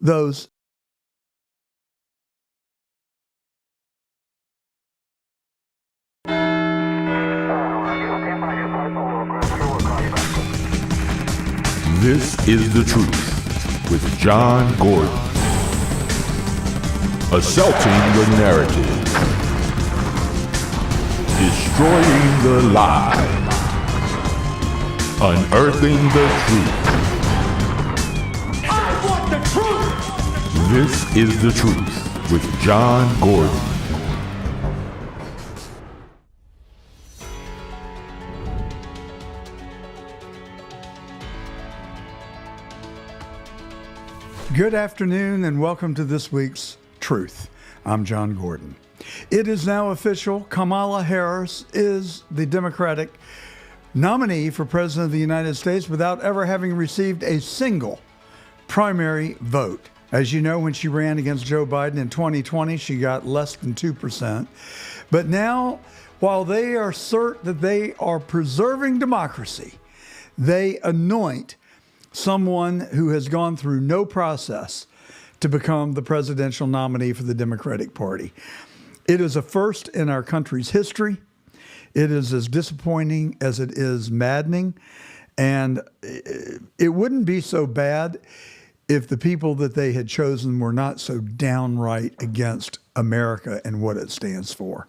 those This is The Truth with John Gordon. Assaulting the narrative. Destroying the lie. Unearthing the truth. I want the truth! This is The Truth with John Gordon. Good afternoon and welcome to this week's Truth. I'm John Gordon. It is now official. Kamala Harris is the Democratic nominee for President of the United States without ever having received a single primary vote. As you know, when she ran against Joe Biden in 2020, she got less than 2%. But now, while they are certain that they are preserving democracy, they anoint someone who has gone through no process to become the presidential nominee for the Democratic Party. It is a first in our country's history. It is as disappointing as it is maddening. And it wouldn't be so bad if the people that they had chosen were not so downright against America and what it stands for.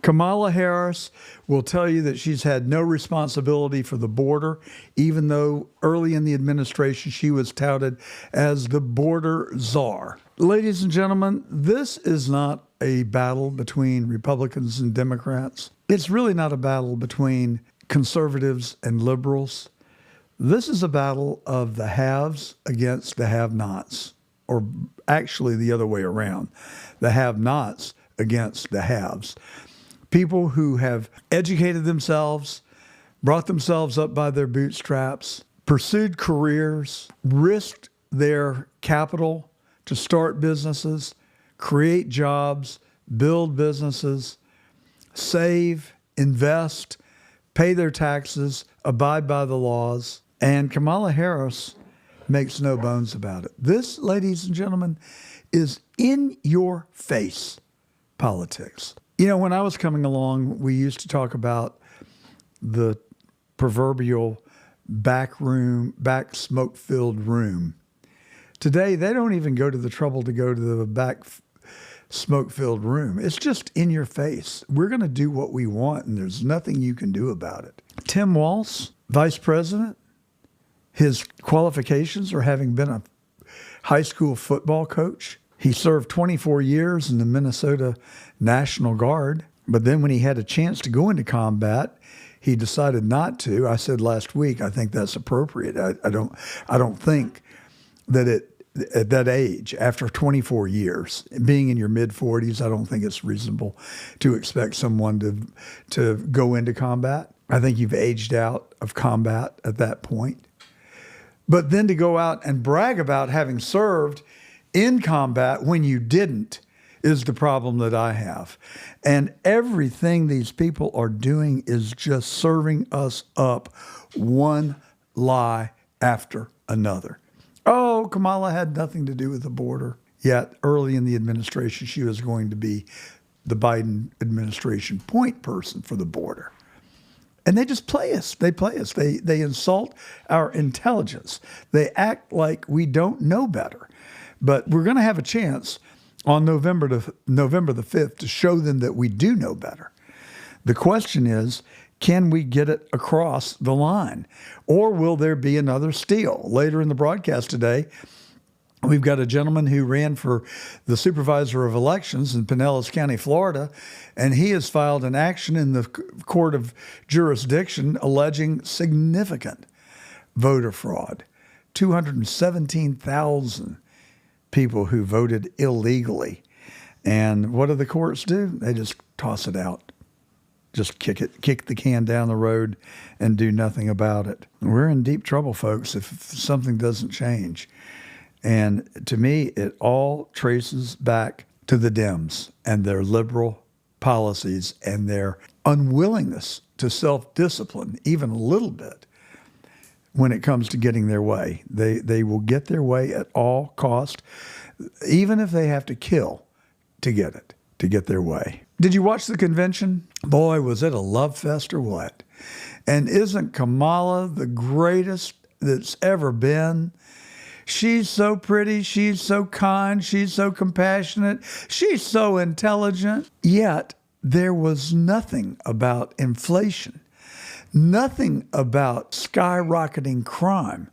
Kamala Harris will tell you that she's had no responsibility for the border, even though early in the administration she was touted as the border czar. Ladies and gentlemen, this is not a battle between Republicans and Democrats. It's really not a battle between conservatives and liberals. This is a battle of the haves against the have-nots, or actually the other way around, the have-nots against the haves. People who have educated themselves, brought themselves up by their bootstraps, pursued careers, risked their capital to start businesses, create jobs, build businesses, save, invest, pay their taxes, abide by the laws. And Kamala Harris makes no bones about it. This, ladies and gentlemen, is in your face politics. You know, when I was coming along, we used to talk about the proverbial back smoke-filled room. Today, they don't even go to the trouble to go to the back smoke-filled room. It's just in your face. We're going to do what we want, and there's nothing you can do about it. Tim Walz, vice president, his qualifications are having been a high school football coach. He served 24 years in the Minnesota National Guard, but then when he had a chance to go into combat, he decided not to. I said last week, I think that's appropriate. I don't think that at that age, after 24 years, being in your mid-40s, I don't think it's reasonable to expect someone to go into combat. I think you've aged out of combat at that point. But then to go out and brag about having served in combat when you didn't is the problem that I have. And everything these people are doing is just serving us up one lie after another. Oh, Kamala had nothing to do with the border. Yet early in the administration, she was going to be the Biden administration point person for the border. And they just play us. They play us. They insult our intelligence. They act like we don't know better. But we're going to have a chance on November the 5th to show them that we do know better. The question is, can we get it across the line? Or will there be another steal? Later in the broadcast today, we've got a gentleman who ran for the Supervisor of Elections in Pinellas County, Florida, and he has filed an action in the court of jurisdiction alleging significant voter fraud. 217,000 people who voted illegally. And what do the courts do? They just toss it out. Just kick the can down the road and do nothing about it. We're in deep trouble, folks, if something doesn't change. And to me, it all traces back to the Dems and their liberal policies and their unwillingness to self-discipline even a little bit. when it comes to getting their way. They will get their way at all cost, even if they have to kill to get their way. Did you watch the convention? Boy, was it a love fest or what? And isn't Kamala the greatest that's ever been? She's so pretty, she's so kind, she's so compassionate, she's so intelligent. Yet there was nothing about inflation, nothing about skyrocketing crime,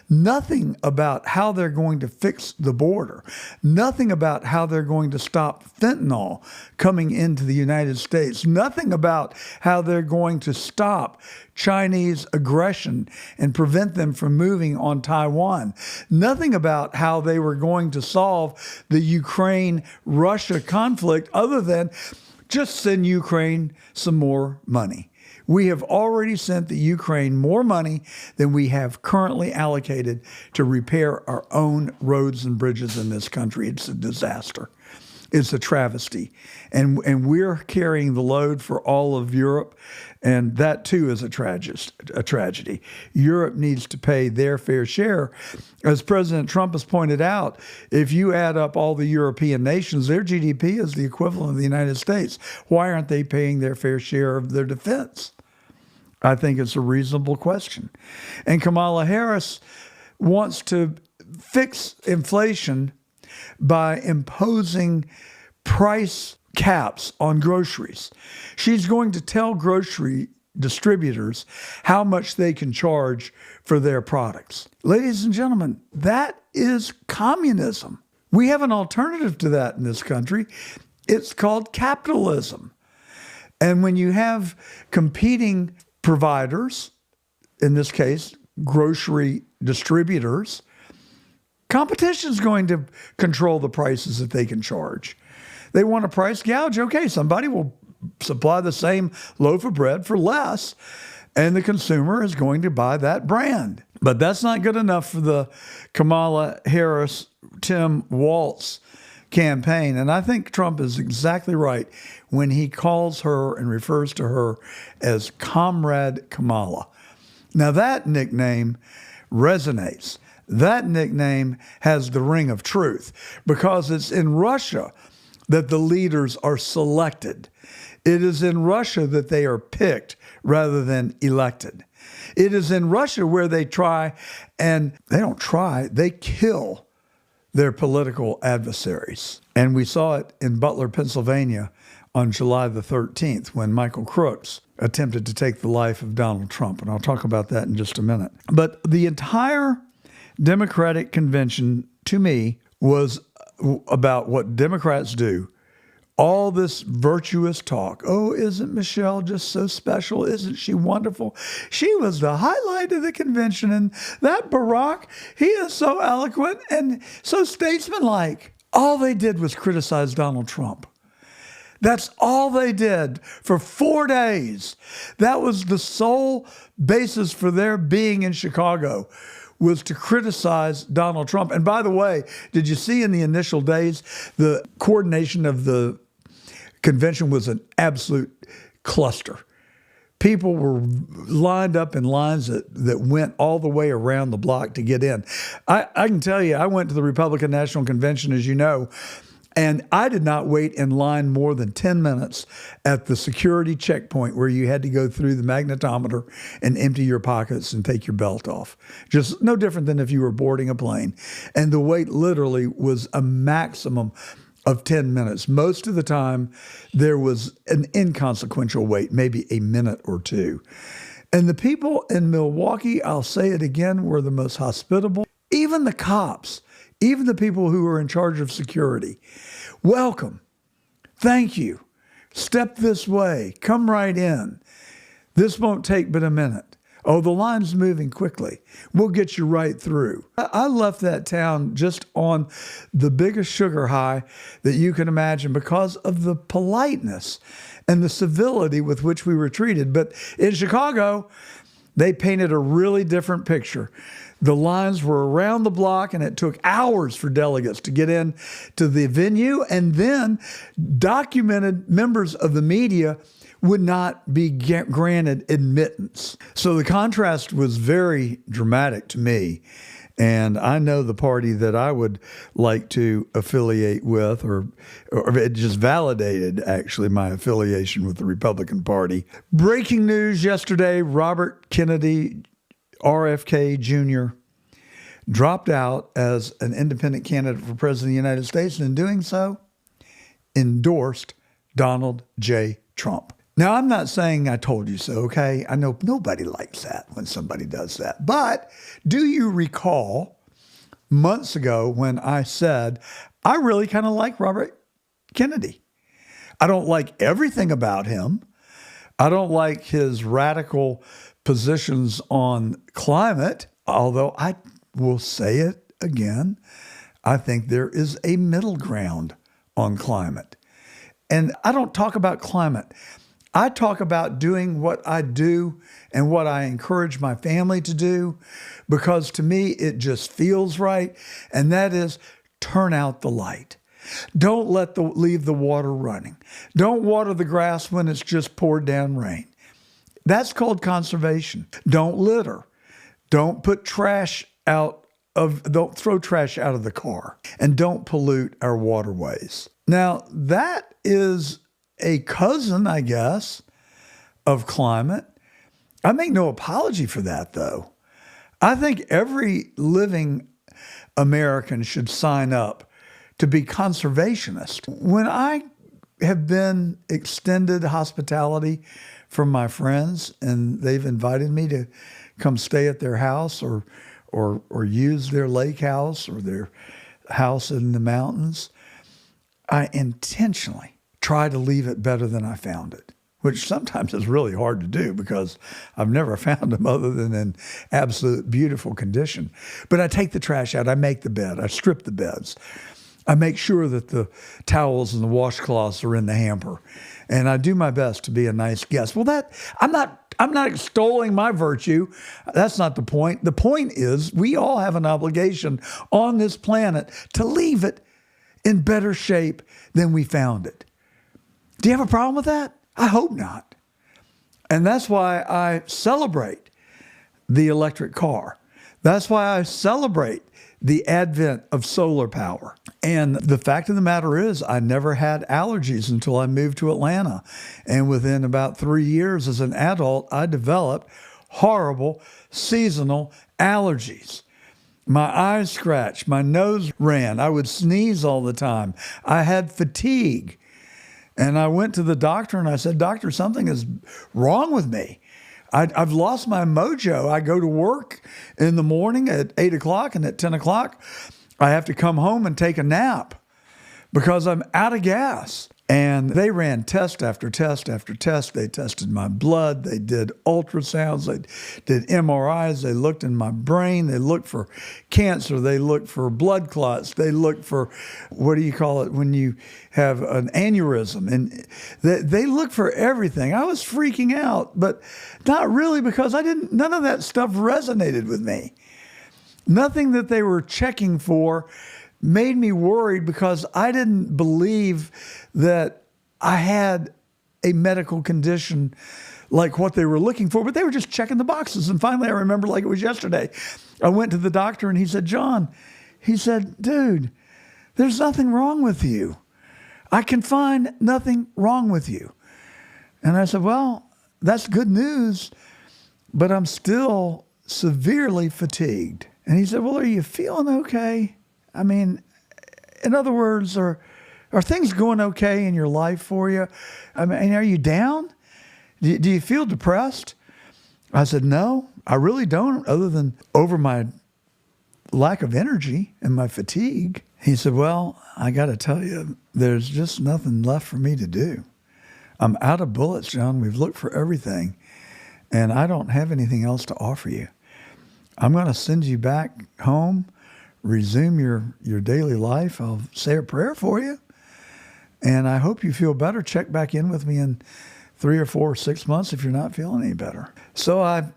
nothing about how they're going to fix the border, nothing about how they're going to stop fentanyl coming into the United States, nothing about how they're going to stop Chinese aggression and prevent them from moving on Taiwan, nothing about how they were going to solve the Ukraine-Russia conflict other than just send Ukraine some more money. We have already sent the Ukraine more money than we have currently allocated to repair our own roads and bridges in this country. It's a disaster. It's a travesty. And we're carrying the load for all of Europe, and that too is a tragedy. Europe needs to pay their fair share. As President Trump has pointed out, if you add up all the European nations, their GDP is the equivalent of the United States. Why aren't they paying their fair share of their defense? I think it's a reasonable question. And Kamala Harris wants to fix inflation by imposing price caps on groceries. She's going to tell grocery distributors how much they can charge for their products. Ladies and gentlemen, that is communism. We have an alternative to that in this country. It's called capitalism. And when you have competing providers, in this case, grocery distributors, competition is going to control the prices that they can charge. They want a price gouge. Okay, somebody will supply the same loaf of bread for less, and the consumer is going to buy that brand. But that's not good enough for the Kamala Harris, Tim Walz campaign. And I think Trump is exactly right when he calls her and refers to her as Comrade Kamala. Now that nickname resonates. That nickname has the ring of truth because it's in Russia that the leaders are selected. It is in Russia that they are picked rather than elected. It is in Russia where they they kill their political adversaries. And we saw it in Butler, Pennsylvania on July the 13th when Michael Crooks attempted to take the life of Donald Trump. And I'll talk about that in just a minute. But the entire Democratic convention, to me, was about what Democrats do. All this virtuous talk. Oh, isn't Michelle just so special? Isn't she wonderful? She was the highlight of the convention. And that Barack, he is so eloquent and so statesmanlike. All they did was criticize Donald Trump. That's all they did for 4 days. That was the sole basis for their being in Chicago, was to criticize Donald Trump. And by the way, did you see in the initial days, the coordination of the convention was an absolute cluster. People were lined up in lines that went all the way around the block to get in. I can tell you, I went to the Republican National Convention, as you know, and I did not wait in line more than 10 minutes at the security checkpoint where you had to go through the magnetometer and empty your pockets and take your belt off. Just no different than if you were boarding a plane. And the wait literally was a maximum of 10 minutes. Most of the time, there was an inconsequential wait, maybe a minute or two. And the people in Milwaukee, I'll say it again, were the most hospitable. Even the cops, even the people who were in charge of security. Welcome. Thank you. Step this way. Come right in. This won't take but a minute. Oh, the line's moving quickly. We'll get you right through. I left that town just on the biggest sugar high that you can imagine because of the politeness and the civility with which we were treated. But in Chicago, they painted a really different picture. The lines were around the block, and it took hours for delegates to get in to the venue. And then documented members of the media would not be granted admittance. So the contrast was very dramatic to me. And I know the party that I would like to affiliate with, or it just validated actually my affiliation with the Republican Party. Breaking news yesterday, Robert Kennedy, RFK Jr., dropped out as an independent candidate for president of the United States, and in doing so, endorsed Donald J. Trump. Now, I'm not saying I told you so, okay? I know nobody likes that when somebody does that. But do you recall months ago when I said, I really kind of like Robert Kennedy? I don't like everything about him. I don't like his radical positions on climate, although I will say it again. I think there is a middle ground on climate. And I don't talk about climate. I talk about doing what I do and what I encourage my family to do, because to me, it just feels right. And that is turn out the light. Don't leave the water running. Don't water the grass when it's just poured down rain. That's called conservation. Don't litter. Don't put don't throw trash out of the car, and don't pollute our waterways. Now, that is a cousin, I guess, of climate. I make no apology for that, though. I think every living American should sign up to be conservationist. When I have been extended hospitality from my friends, and they've invited me to come stay at their house or use their lake house or their house in the mountains, I intentionally try to leave it better than I found it, which sometimes is really hard to do because I've never found them other than in absolute beautiful condition. But I take the trash out, I make the bed, I strip the beds, I make sure that the towels and the washcloths are in the hamper, and I do my best to be a nice guest. Well, I'm not extolling my virtue. That's not the point. The point is we all have an obligation on this planet to leave it in better shape than we found it. Do you have a problem with that? I hope not. And that's why I celebrate the electric car. That's why I celebrate the advent of solar power. And the fact of the matter is, I never had allergies until I moved to Atlanta. And within about 3 years as an adult, I developed horrible seasonal allergies. My eyes scratched, my nose ran, I would sneeze all the time. I had fatigue. And I went to the doctor and I said, Doctor, something is wrong with me. I've lost my mojo. I go to work in the morning at 8 o'clock, and at 10 o'clock, I have to come home and take a nap because I'm out of gas. And they ran test after test after test. They tested my blood. They did ultrasounds. They did MRIs. They looked in my brain. They looked for cancer. They looked for blood clots. They looked for, what do you call it when you have an aneurysm? And they looked for everything. I was freaking out, but not really, because none of that stuff resonated with me. Nothing that they were checking for made me worried, because I didn't believe that I had a medical condition like what they were looking for, but they were just checking the boxes. And finally, I remember like it was yesterday, I went to the doctor and he said, John, he said, dude, there's nothing wrong with you. I can find nothing wrong with you. And I said, well, that's good news, but I'm still severely fatigued. And he said, well, are you feeling okay? I mean, in other words, are things going okay in your life for you? I mean, are you down? Do you feel depressed? I said, no, I really don't, other than over my lack of energy and my fatigue. He said, well, I got to tell you, there's just nothing left for me to do. I'm out of bullets, John. We've looked for everything, and I don't have anything else to offer you. I'm going to send you back home, resume your daily life. I'll say a prayer for you, and I hope you feel better. Check back in with me in 3 or 4 or 6 months if you're not feeling any better. So I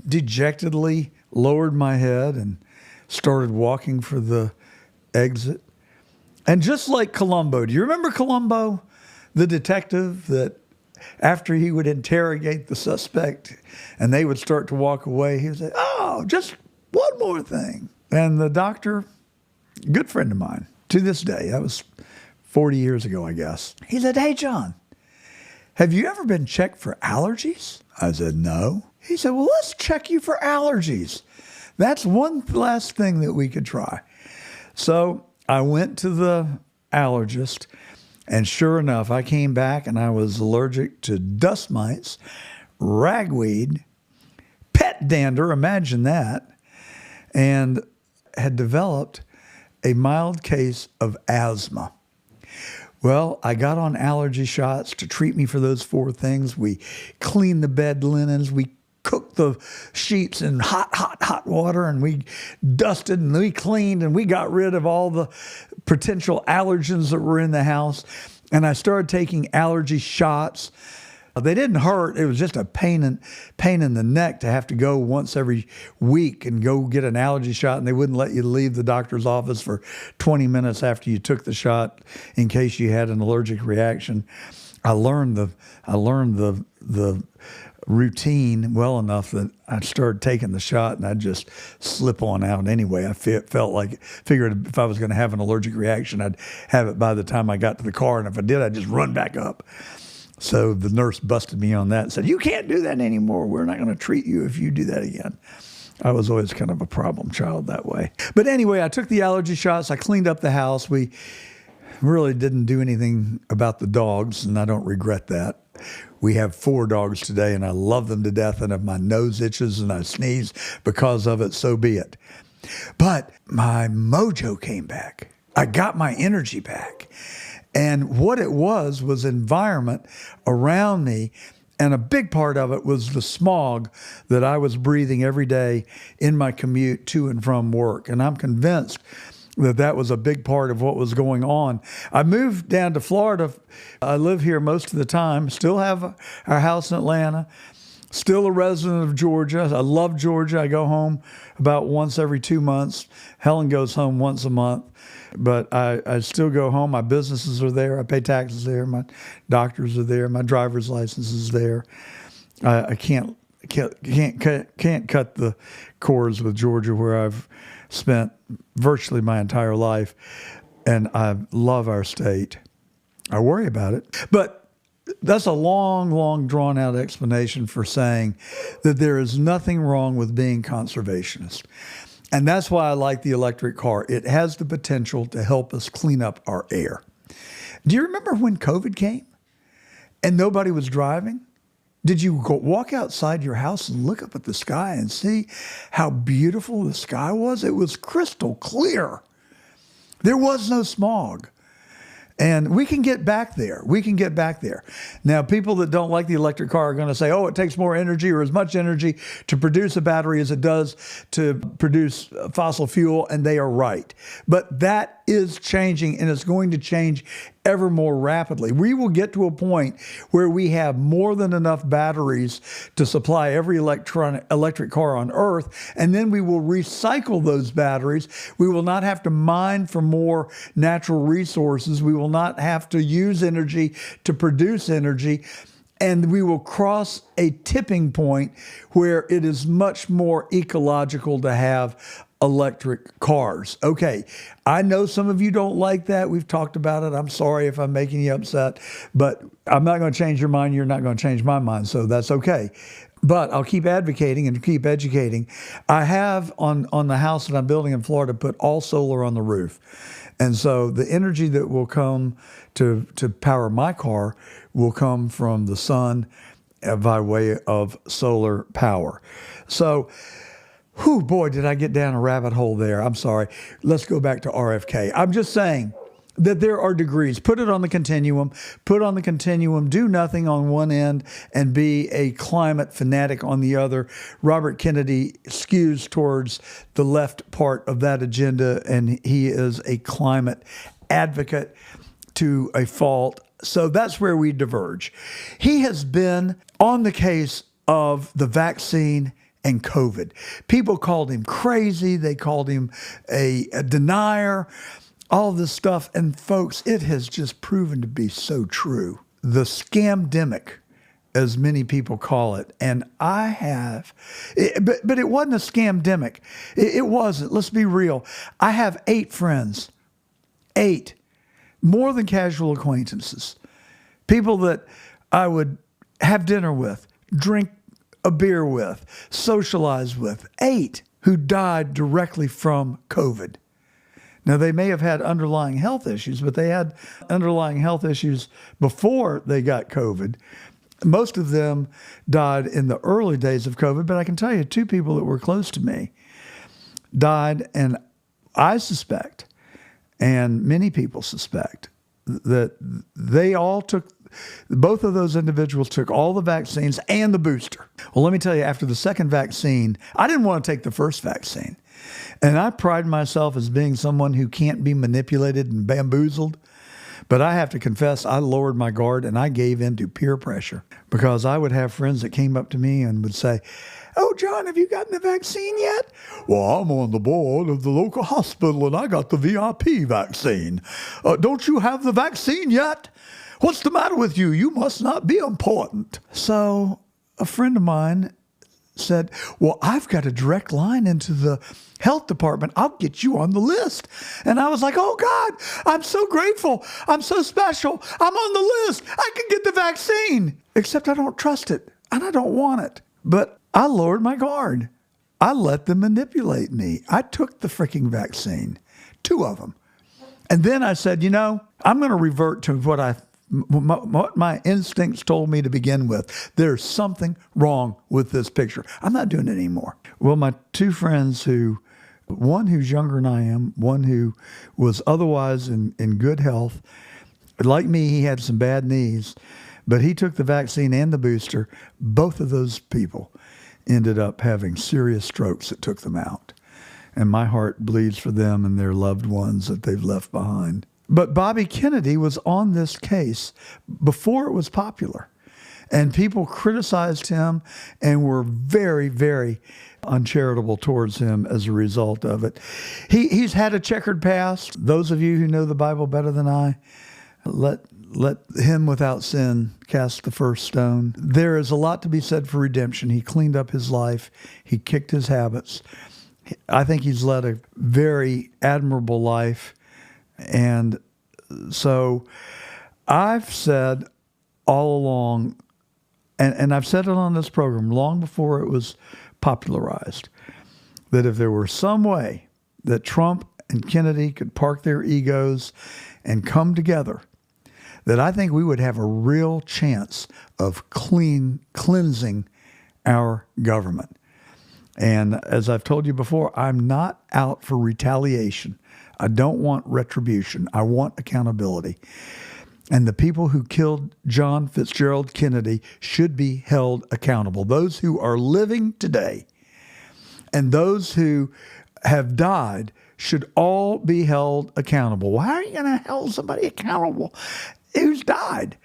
dejectedly lowered my head and started walking for the exit. And just like Columbo, do you remember Columbo, the detective that after he would interrogate the suspect and they would start to walk away, he would say, "Oh, just one more thing." And the doctor, good friend of mine to this day, that was 40 years ago, I guess. He said, "Hey, John, have you ever been checked for allergies?" I said, "No." He said, "Well, let's check you for allergies. That's one last thing that we could try." So I went to the allergist, and sure enough, I came back and I was allergic to dust mites, ragweed, pet dander, imagine that, and had developed a mild case of asthma. Well, I got on allergy shots to treat me for those 4 things. We cleaned the bed linens. We cooked the sheets in hot water, and we dusted and we cleaned and we got rid of all the potential allergens that were in the house. And I started taking allergy shots. They didn't hurt. It was just a pain in the neck to have to go once every week and go get an allergy shot, and they wouldn't let you leave the doctor's office for 20 minutes after you took the shot in case you had an allergic reaction. I learned the routine well enough that I started taking the shot and I'd just slip on out anyway. I figured if I was going to have an allergic reaction, I'd have it by the time I got to the car, and if I did, I'd just run back up. So the nurse busted me on that and said, "You can't do that anymore. We're not going to treat you if you do that again." I was always kind of a problem child that way. But anyway, I took the allergy shots. I cleaned up the house. We really didn't do anything about the dogs, and I don't regret that. We have 4 dogs today, and I love them to death. And if my nose itches and I sneeze because of it, so be it. But my mojo came back. I got my energy back. And what it was environment around me. And a big part of it was the smog that I was breathing every day in my commute to and from work. And I'm convinced that was a big part of what was going on. I moved down to Florida. I live here most of the time, still have our house in Atlanta, still a resident of Georgia. I love Georgia. I go home about once every 2 months. Helen goes home once a month. But I still go home. My businesses are there. I pay taxes there. My doctors are there. My driver's license is there. I can't cut the cords with Georgia, where I've spent virtually my entire life, and I love our state. I worry about it, but that's a long, drawn-out explanation for saying that there is nothing wrong with being conservationist. And that's why I like the electric car. It has the potential to help us clean up our air. Do you remember when COVID came and nobody was driving? Did you walk outside your house and look up at the sky and see how beautiful the sky was? It was crystal clear. There was no smog. And we can get back there. Now, people that don't like the electric car are going to say, "Oh, it takes more energy or as much energy to produce a battery as it does to produce fossil fuel," and they are right. But that is changing, and it's going to change ever more rapidly. We will get to a point where we have more than enough batteries to supply every electric car on Earth, and then we will recycle those batteries. We will not have to mine for more natural resources. We will not have to use energy to produce energy. And we will cross a tipping point where it is much more ecological to have electric cars. Okay, I know some of you don't like that. We've talked about it. I'm sorry if I'm making you upset, but I'm not going to change your mind. You're not going to change my mind, so that's okay. But I'll keep advocating and keep educating. I have on the house that I'm building in Florida put all solar on the roof. And so the energy that will come to power my car will come from the sun by way of solar power. So, whew, boy, did I get down a rabbit hole there. I'm sorry. Let's go back to RFK. I'm just saying that there are degrees. Put it on the continuum. Do nothing on one end and be a climate fanatic on the other. Robert Kennedy skews towards the left part of that agenda, and he is a climate advocate to a fault. So that's where we diverge. He has been on the case of the vaccine and COVID. People called him crazy. They called him a denier, all this stuff. And folks, it has just proven to be so true. The scamdemic as many people call it. And I have, but it wasn't a scamdemic. It wasn't. Let's be real. I have 8 friends, 8, more than casual acquaintances, people that I would have dinner with, drink a beer with, socialize with, 8 who died directly from COVID. Now, they may have had underlying health issues, but they had underlying health issues before they got COVID. Most of them died in the early days of COVID, but I can tell you 2 people that were close to me died, and I suspect, and many people suspect, that they all took, both of those individuals took all the vaccines and the booster. Well, let me tell you, after the second vaccine, I didn't want to take the first vaccine. And I pride myself as being someone who can't be manipulated and bamboozled. But I have to confess, I lowered my guard and I gave in to peer pressure, because I would have friends that came up to me and would say, "Oh, John, have you gotten the vaccine yet?" "Well, I'm on the board of the local hospital and I got the VIP vaccine. Don't you have the vaccine yet? What's the matter with you? You must not be important." So a friend of mine said, "Well, I've got a direct line into the health department. I'll get you on the list." And I was like, "Oh God, I'm so grateful. I'm so special. I'm on the list. I can get the vaccine." Except I don't trust it and I don't want it. But I lowered my guard. I let them manipulate me. I took the freaking vaccine, 2 of them. And then I said, I'm going to revert to what my instincts told me to begin with. There's something wrong with this picture. I'm not doing it anymore. Well, my 2 friends one who's younger than I am, one who was otherwise in good health. Like me, he had some bad knees, but he took the vaccine and the booster. Both of those people ended up having serious strokes that took them out. And my heart bleeds for them and their loved ones that they've left behind. But Bobby Kennedy was on this case before it was popular. And people criticized him and were very, very uncharitable towards him as a result of it. He's had a checkered past. Those of you who know the Bible better than I, let him without sin cast the first stone. There is a lot to be said for redemption. He cleaned up his life. He kicked his habits. I think he's led a very admirable life. And so I've said all along, and I've said it on this program long before it was popularized, that if there were some way that Trump and Kennedy could park their egos and come together, that I think we would have a real chance of cleansing our government. And as I've told you before, I'm not out for retaliation. I don't want retribution. I want accountability. And the people who killed John Fitzgerald Kennedy should be held accountable. Those who are living today and those who have died should all be held accountable. Well, how are you going to hold somebody accountable who's died?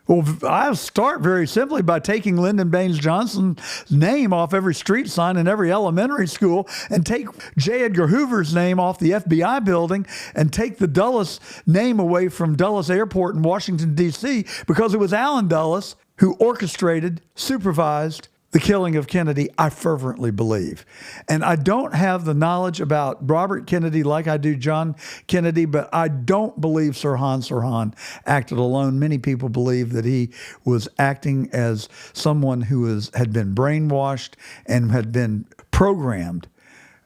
Well, I'll start very simply by taking Lyndon Baines Johnson's name off every street sign in every elementary school, and take J. Edgar Hoover's name off the FBI building, and take the Dulles name away from Dulles Airport in Washington, D.C., because it was Allen Dulles who orchestrated, supervised the killing of Kennedy, I fervently believe. And I don't have the knowledge about Robert Kennedy like I do John Kennedy, but I don't believe Sirhan acted alone. Many people believe that he was acting as someone who had been brainwashed and had been programmed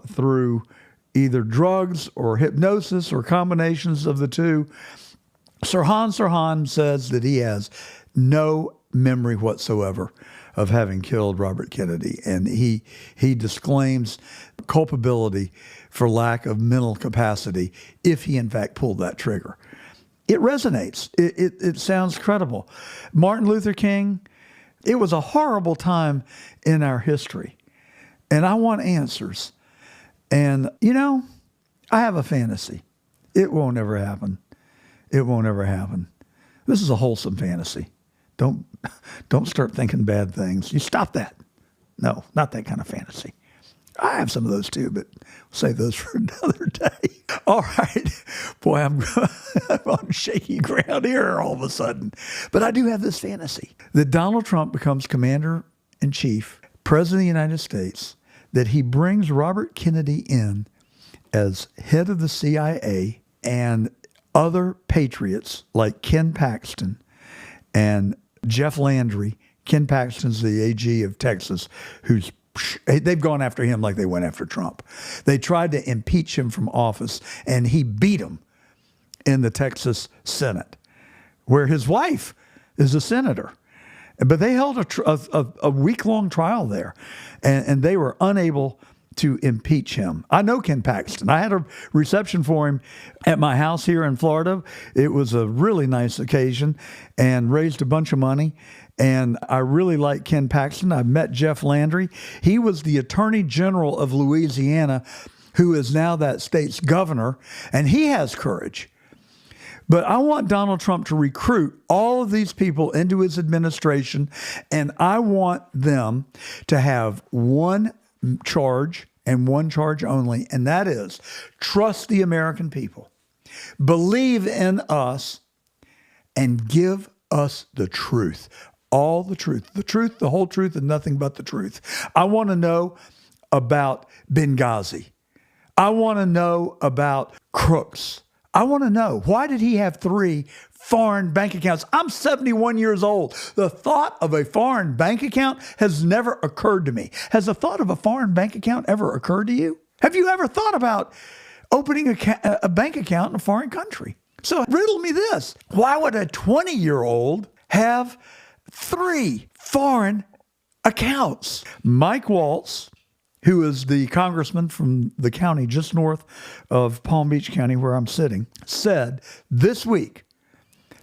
through either drugs or hypnosis or combinations of the two. Sirhan says that he has no memory whatsoever of having killed Robert Kennedy, and he disclaims culpability for lack of mental capacity if he in fact pulled that trigger. It resonates. It sounds credible. Martin Luther King, it was a horrible time in our history, and I want answers. And, I have a fantasy. It won't ever happen. It won't ever happen. This is a wholesome fantasy. Don't start thinking bad things. You stop that. No, not that kind of fantasy. I have some of those too, but we'll save those for another day. All right. Boy, I'm on shaky ground here all of a sudden. But I do have this fantasy that Donald Trump becomes commander-in-chief, president of the United States, that he brings Robert Kennedy in as head of the CIA and other patriots like Ken Paxton and Jeff Landry. Ken Paxton's the AG of Texas, they've gone after him like they went after Trump. They tried to impeach him from office, and he beat him in the Texas Senate, where his wife is a senator. But they held a week-long trial there, and they were unable to impeach him. I know Ken Paxton. I had a reception for him at my house here in Florida. It was a really nice occasion and raised a bunch of money. And I really like Ken Paxton. I've met Jeff Landry. He was the Attorney General of Louisiana, who is now that state's governor, and he has courage. But I want Donald Trump to recruit all of these people into his administration, and I want them to have one charge and one charge only, and that is trust the American people, believe in us, and give us the truth. All the truth, the whole truth, and nothing but the truth. I want to know about Benghazi. I want to know about Crooks. I want to know, why did he have 3 foreign bank accounts? I'm 71 years old. The thought of a foreign bank account has never occurred to me. Has the thought of a foreign bank account ever occurred to you? Have you ever thought about opening a bank account in a foreign country? So riddle me this. Why would a 20-year-old have 3 foreign accounts? Mike Waltz, who is the congressman from the county just north of Palm Beach County where I'm sitting, said this week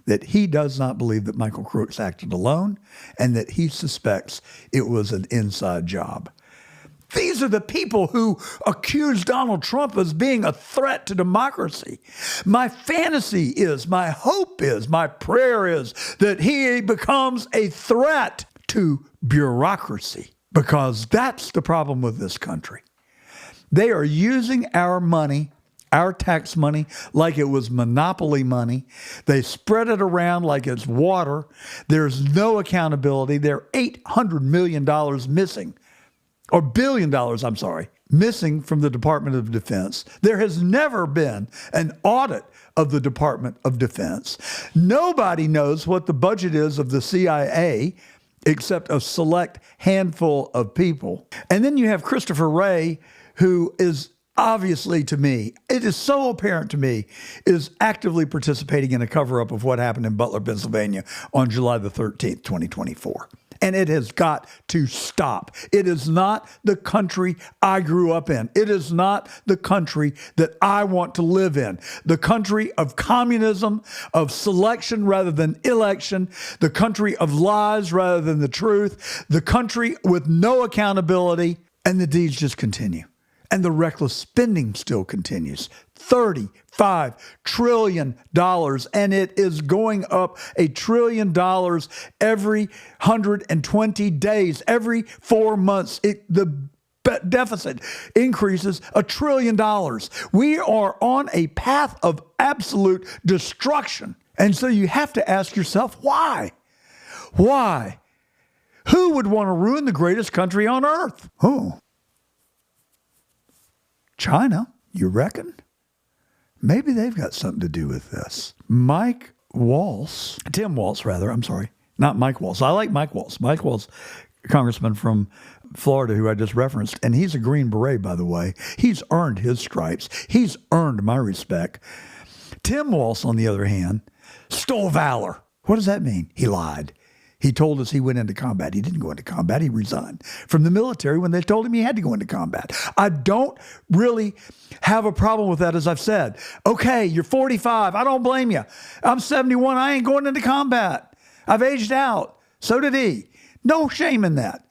that he does not believe that Michael Crooks acted alone and that he suspects it was an inside job. These are the people who accuse Donald Trump as being a threat to democracy. My fantasy is, my hope is, my prayer is that he becomes a threat to bureaucracy, because that's the problem with this country. They are using our money, our tax money, like it was monopoly money. They spread it around like it's water. There's no accountability. They're $800 million missing. Or $1 billion, I'm sorry, missing from the Department of Defense. There has never been an audit of the Department of Defense. Nobody knows what the budget is of the CIA except a select handful of people. And then you have Christopher Wray, who is obviously, to me, it is so apparent to me, is actively participating in a cover-up of what happened in Butler, Pennsylvania on July the 13th, 2024. And it has got to stop. It is not the country I grew up in. It is not the country that I want to live in. The country of communism, of selection rather than election, the country of lies rather than the truth, the country with no accountability, and the deeds just continue. And the reckless spending still continues. $35 trillion, and it is going up $1 trillion every 120 days. Every 4 months, the deficit increases $1 trillion. We are on a path of absolute destruction. And so you have to ask yourself, why? Why? Who would want to ruin the greatest country on earth? Oh, China, you reckon? Maybe they've got something to do with this. Tim Waltz, I'm sorry, not Mike Waltz. I like Mike Waltz. Mike Waltz, congressman from Florida who I just referenced, and he's a Green Beret, by the way. He's earned his stripes. He's earned my respect. Tim Waltz, on the other hand, stole valor. What does that mean? He lied. He told us he went into combat. He didn't go into combat. He resigned from the military when they told him he had to go into combat. I don't really have a problem with that, as I've said. Okay, you're 45. I don't blame you. I'm 71. I ain't going into combat. I've aged out. So did he. No shame in that.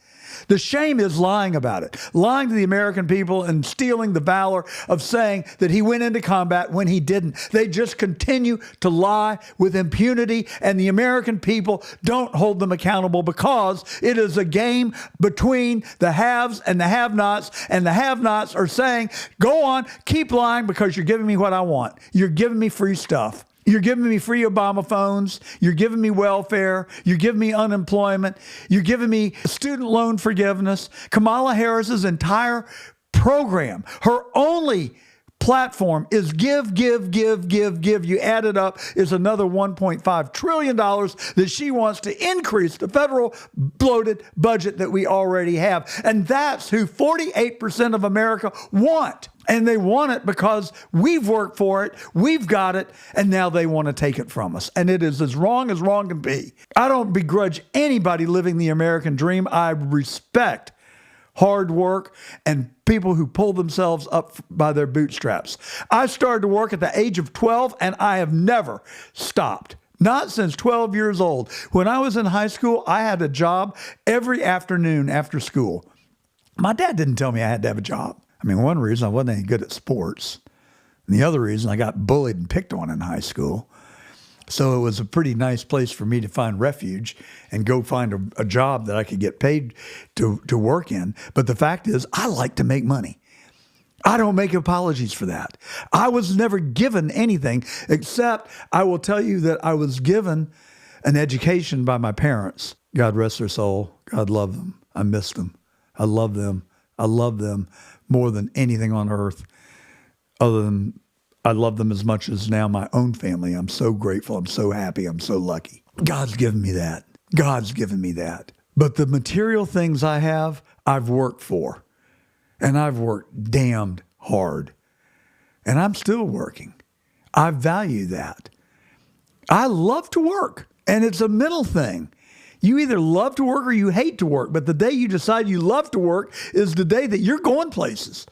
The shame is lying about it, lying to the American people and stealing the valor of saying that he went into combat when he didn't. They just continue to lie with impunity, and the American people don't hold them accountable because it is a game between the haves and the have-nots, and the have-nots are saying, go on, keep lying because you're giving me what I want. You're giving me free stuff. You're giving me free Obama phones. You're giving me welfare. You're giving me unemployment. You're giving me student loan forgiveness. Kamala Harris's entire program, her only platform is give, give, give, give, give. You add it up, is another $1.5 trillion that she wants to increase the federal bloated budget that we already have. And that's who 48% of America want. And they want it because we've worked for it, we've got it, and now they want to take it from us. And it is as wrong can be. I don't begrudge anybody living the American dream. I respect hard work and people who pull themselves up by their bootstraps. I started to work at the age of 12, and I have never stopped. Not since 12 years old. When I was in high school, I had a job every afternoon after school. My dad didn't tell me I had to have a job. I mean, one reason I wasn't any good at sports. And the other reason I got bullied and picked on in high school. So it was a pretty nice place for me to find refuge and go find a job that I could get paid to work in. But the fact is, I like to make money. I don't make apologies for that. I was never given anything except I will tell you that I was given an education by my parents. God rest their soul. God love them. I miss them. I love them. I love them more than anything on earth, other than I love them as much as now my own family. I'm so grateful. I'm so happy. I'm so lucky. God's given me that. God's given me that. But the material things I have, I've worked for. And I've worked damned hard. And I'm still working. I value that. I love to work. And it's a mental thing. You either love to work or you hate to work. But the day you decide you love to work is the day that you're going places.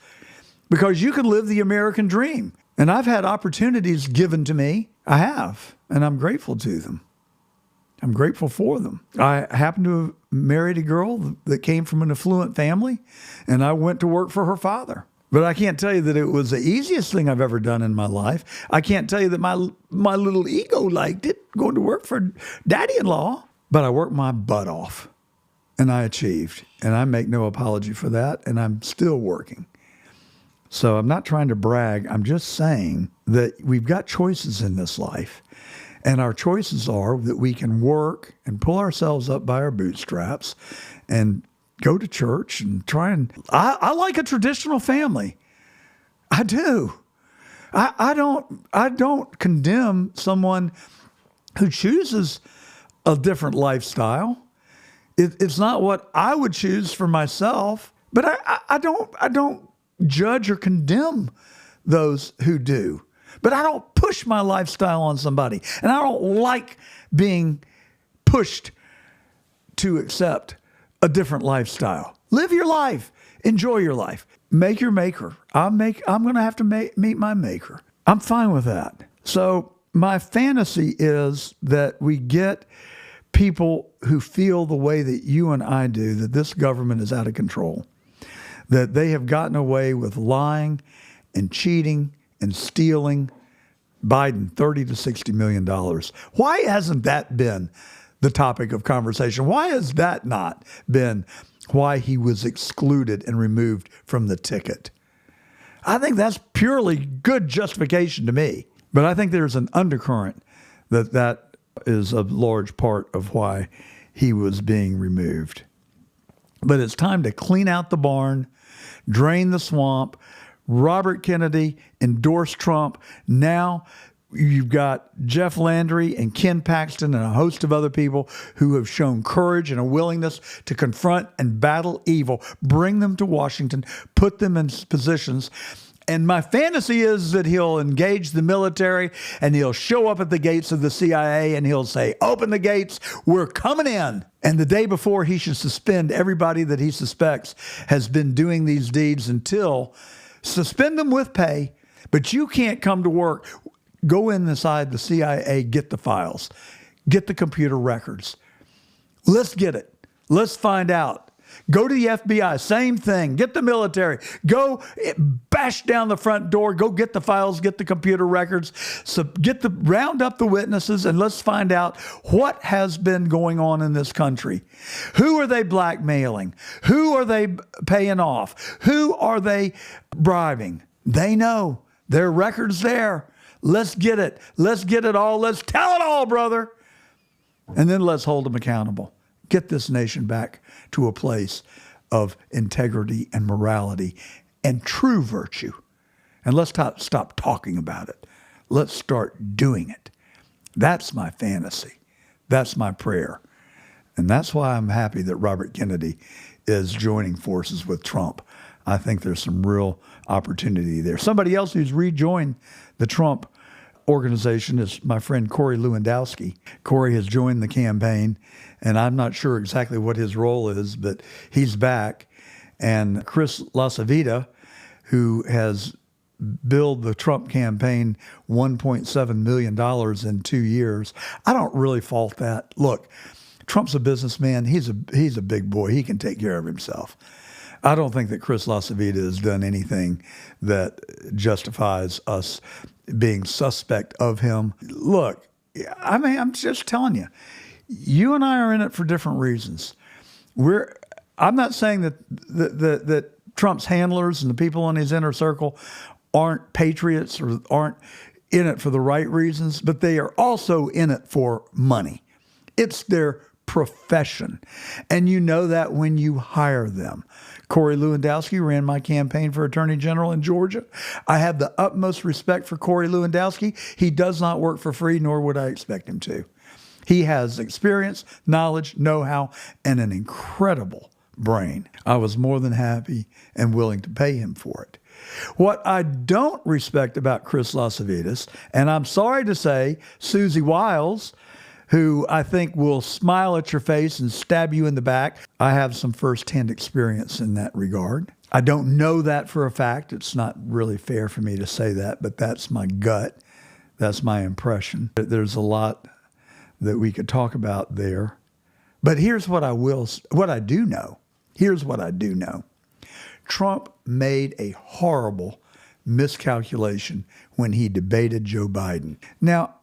Because you can live the American dream. And I've had opportunities given to me. I have. And I'm grateful to them. I'm grateful for them. I happened to have married a girl that came from an affluent family. And I went to work for her father. But I can't tell you that it was the easiest thing I've ever done in my life. I can't tell you that my little ego liked it, going to work for daddy-in-law. But I worked my butt off, and I achieved. And I make no apology for that, and I'm still working. So I'm not trying to brag. I'm just saying that we've got choices in this life. And our choices are that we can work and pull ourselves up by our bootstraps and go to church and try and... I like a traditional family. I do. I don't condemn someone who chooses a different lifestyle. It's not what I would choose for myself, but I don't judge or condemn those who do. But I don't push my lifestyle on somebody, and I don't like being pushed to accept a different lifestyle. Live your life. Enjoy your life. Make your maker. I'm going to have to meet my maker. I'm fine with that. So my fantasy is that we get people who feel the way that you and I do, that this government is out of control, that they have gotten away with lying and cheating and stealing Biden $30 to $60 million. Why hasn't that been the topic of conversation? Why has that not been why he was excluded and removed from the ticket? I think that's purely good justification to me. But I think there's an undercurrent that is a large part of why he was being removed. But it's time to clean out the barn, drain the swamp. Robert Kennedy endorsed Trump. Now you've got Jeff Landry and Ken Paxton and a host of other people who have shown courage and a willingness to confront and battle evil. Bring them to Washington, put them in positions. And my fantasy is that he'll engage the military and he'll show up at the gates of the CIA and he'll say, open the gates, we're coming in. And the day before, he should suspend everybody that he suspects has been doing these deeds until suspend them with pay, but you can't come to work. Go inside the CIA, get the files, get the computer records. Let's get it. Let's find out. Go to the FBI, same thing. Get the military. Go bash down the front door. Go get the files, get the computer records. So round up the witnesses, and let's find out what has been going on in this country. Who are they blackmailing? Who are they paying off? Who are they bribing? They know. Their record's there. Let's get it. Let's get it all. Let's tell it all, brother. And then let's hold them accountable. Get this nation back to a place of integrity and morality and true virtue. And let's stop talking about it. Let's start doing it. That's my fantasy. That's my prayer. And that's why I'm happy that Robert Kennedy is joining forces with Trump. I think there's some real opportunity there. Somebody else who's rejoined the Trump organization is my friend Corey Lewandowski. Corey has joined the campaign, and I'm not sure exactly what his role is, but he's back. And Chris LaCivita, who has billed the Trump campaign $1.7 million in 2 years, I don't really fault that. Look, Trump's a businessman. He's a big boy. He can take care of himself. I don't think that Chris LaCivita has done anything that justifies us being suspect of him. Look, I mean, I'm just telling you, you and I are in it for different reasons. I'm not saying that Trump's handlers and the people in his inner circle aren't patriots or aren't in it for the right reasons, but they are also in it for money. It's their profession. And you know that when you hire them. Corey Lewandowski ran my campaign for Attorney General in Georgia. I have the utmost respect for Corey Lewandowski. He does not work for free, nor would I expect him to. He has experience, knowledge, know-how, and an incredible brain. I was more than happy and willing to pay him for it. What I don't respect about Chris LaCivitas, and I'm sorry to say, Susie Wiles, who I think will smile at your face and stab you in the back. I have some firsthand experience in that regard. I don't know that for a fact. It's not really fair for me to say that, but that's my gut. That's my impression. There's a lot that we could talk about there. But here's what I do know. Here's what I do know. Trump made a horrible miscalculation when he debated Joe Biden. Now,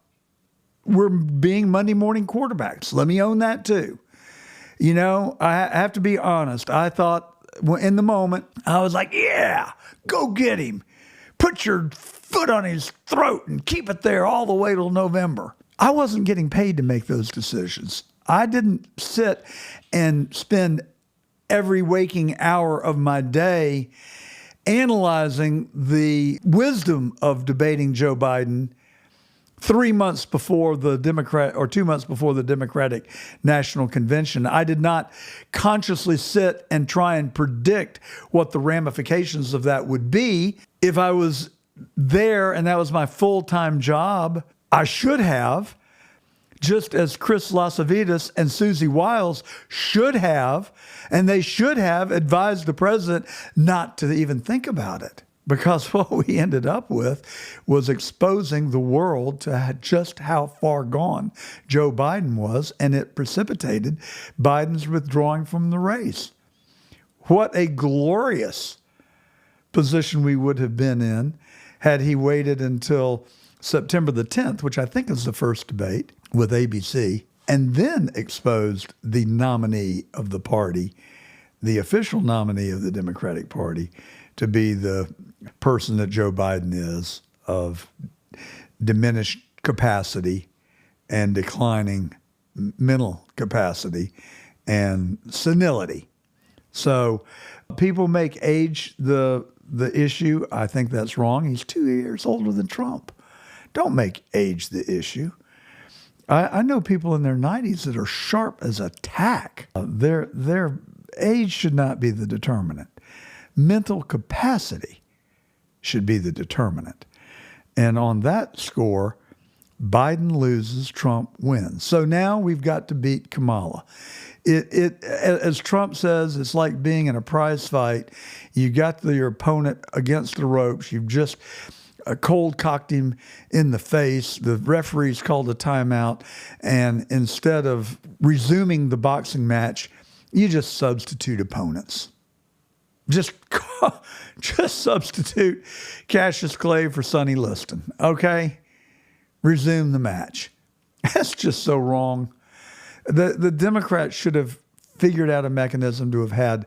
we're being Monday morning quarterbacks. Let me own that too. You know, I have to be honest. I thought in the moment, I was like, yeah, go get him. Put your foot on his throat and keep it there all the way till November. I wasn't getting paid to make those decisions. I didn't sit and spend every waking hour of my day analyzing the wisdom of debating Joe Biden 3 months before the 2 months before the Democratic National Convention. I did not consciously sit and try and predict what the ramifications of that would be. If I was there and that was my full-time job, I should have, just as Chris LaCivitas and Susie Wiles should have, and they should have advised the president not to even think about it. Because what we ended up with was exposing the world to just how far gone Joe Biden was, and it precipitated Biden's withdrawing from the race. What a glorious position we would have been in had he waited until September the 10th, which I think is the first debate with ABC, and then exposed the nominee of the party, the official nominee of the Democratic Party, to be the person that Joe Biden is, of diminished capacity and declining mental capacity and senility. So people make age the issue. I think that's wrong. He's 2 years older than Trump. Don't make age the issue. I know people in their 90s that are sharp as a tack. Their age should not be the determinant. Mental capacity should be the determinant. And on that score, Biden loses, Trump wins. So now we've got to beat Kamala. As Trump says, it's like being in a prize fight. You got your opponent against the ropes. You've just cold cocked him in the face. The referee's called a timeout. And instead of resuming the boxing match, You just substitute opponents. Just substitute Cassius Clay for Sonny Liston. Okay? Resume the match. That's just so wrong. The Democrats should have figured out a mechanism to have had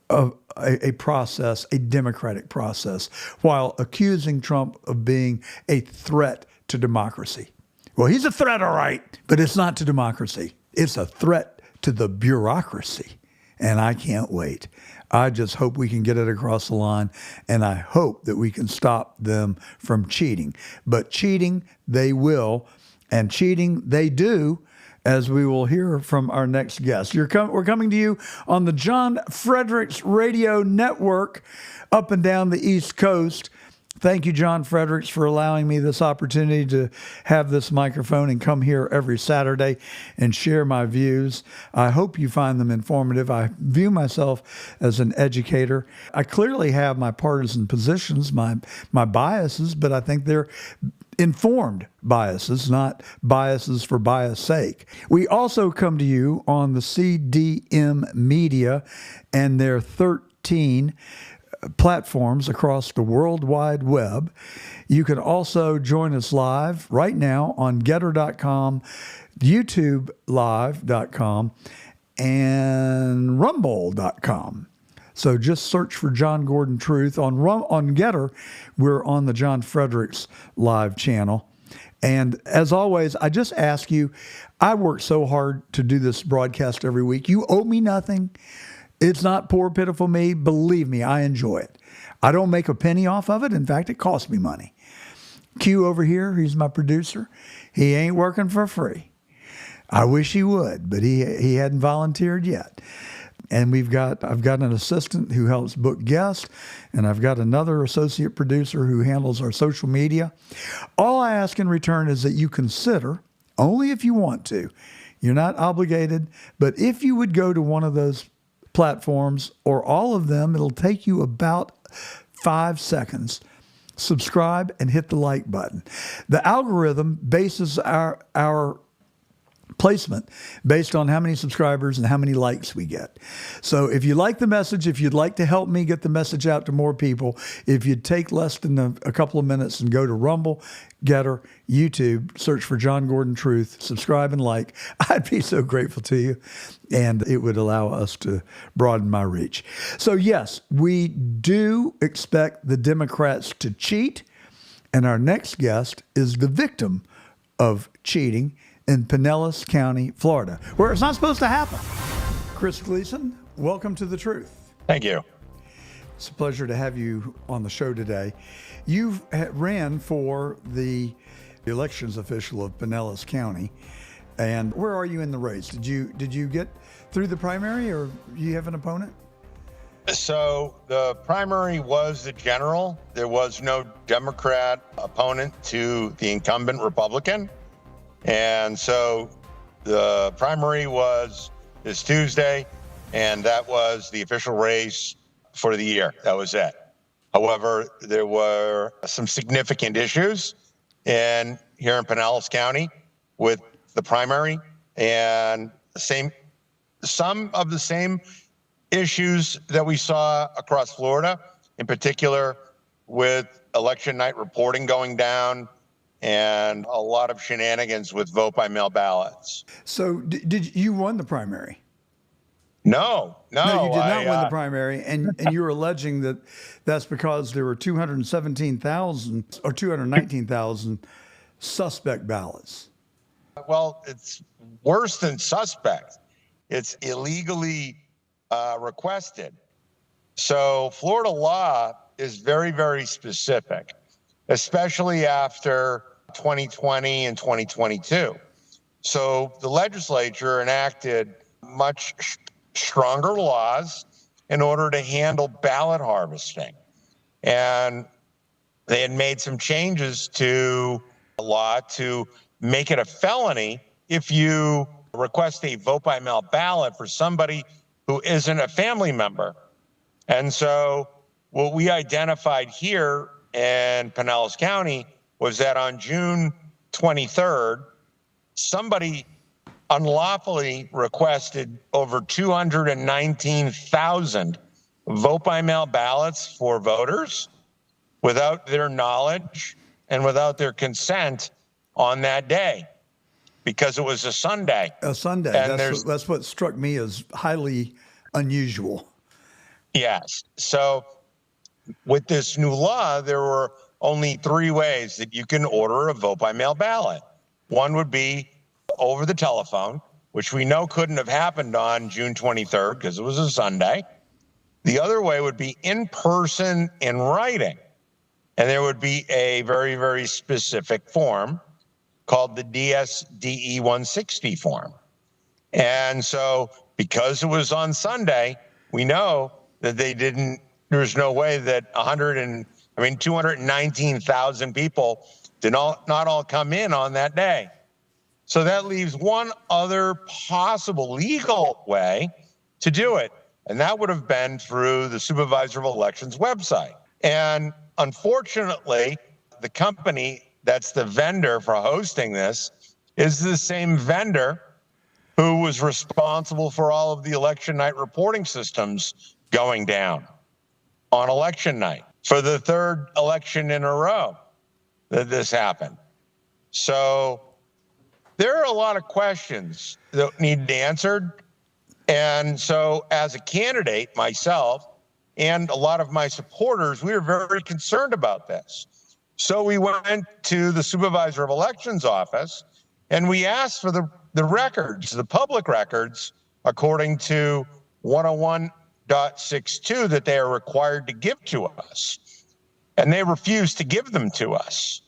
a process, a democratic process, while accusing Trump of being a threat to democracy. Well, he's a threat, all right, but it's not to democracy. It's a threat to the bureaucracy. And I can't wait. I just hope we can get it across the line, and I hope that we can stop them from cheating. But cheating, they will, and cheating, they do, as we will hear from our next guest. We're coming to you on the John Fredericks Radio Network up and down the East Coast. Thank you, John Fredericks, for allowing me this opportunity to have this microphone and come here every Saturday and share my views. I hope you find them informative. I view myself as an educator. I clearly have my partisan positions, my biases, but I think they're informed biases, not biases for bias sake. We also come to you on the CDM Media and their 13 platforms across the World Wide Web. You can also join us live right now on Getter.com, YouTubeLive.com, and Rumble.com. So just search for John Gordon Truth. On Getter, we're on the John Fredericks live channel. And as always, I just ask you, I work so hard to do this broadcast every week. You owe me nothing. It's not poor, pitiful me. Believe me, I enjoy it. I don't make a penny off of it. In fact, it costs me money. Q over here, he's my producer. He ain't working for free. I wish he would, but he hadn't volunteered yet. And I've got an assistant who helps book guests, and I've got another associate producer who handles our social media. All I ask in return is that you consider, only if you want to, you're not obligated, but if you would go to one of those platforms or all of them, it'll take you about 5 seconds. Subscribe and hit the like button. The algorithm bases our placement based on how many subscribers and how many likes we get. So if you like the message, if you'd like to help me get the message out to more people, if you'd take less than a couple of minutes and go to Rumble, Getter, YouTube, search for John Gordon Truth, subscribe and like, I'd be so grateful to you. And it would allow us to broaden my reach. So yes, we do expect the Democrats to cheat. And our next guest is the victim of cheating in Pinellas County, Florida, where it's not supposed to happen. Chris Gleason, welcome to The Truth. Thank you. It's a pleasure to have you on the show today. You ran for the elections official of Pinellas County, and where are you in the race? Did you get through the primary, or you have an opponent? So the primary was the general. There was no Democrat opponent to the incumbent Republican. And so the primary was this Tuesday, and that was the official race for the year. That was it. However, there were some significant issues here in Pinellas County with the primary, and some of the same issues that we saw across Florida, in particular with election night reporting going down, and a lot of shenanigans with vote by mail ballots. So did you won the primary? No, you did not win the primary, and you're alleging that that's because there were 217,000 or 219,000 suspect ballots. Well, it's worse than suspect. It's illegally requested. So Florida law is very, very specific, especially after 2020 and 2022. So the legislature enacted much stronger laws in order to handle ballot harvesting. And they had made some changes to the law to make it a felony if you request a vote by mail ballot for somebody who isn't a family member. And so what we identified here in Pinellas County was that on June 23rd, somebody unlawfully requested over 219,000 vote by mail ballots for voters without their knowledge and without their consent on that day because it was a Sunday. A Sunday. And That's what struck me as highly unusual. Yes. So with this new law, there were only 3 ways that you can order a vote by mail ballot. One would be over the telephone, which we know couldn't have happened on June 23rd because it was a Sunday. The other way would be in person in writing. And there would be a very, very specific form called the DSDE 160 form. And so because it was on Sunday, we know that there's no way that 219,000 people did not all come in on that day. So that leaves one other possible legal way to do it. And that would have been through the Supervisor of Elections website. And unfortunately, the company that's the vendor for hosting this is the same vendor who was responsible for all of the election night reporting systems going down on election night for the 3rd election in a row that this happened. So there are a lot of questions that need answered. And so as a candidate, myself, and a lot of my supporters, we were very concerned about this. So we went to the Supervisor of Elections office and we asked for the records, the public records, according to 101.62 that they are required to give to us. And they refused to give them to us.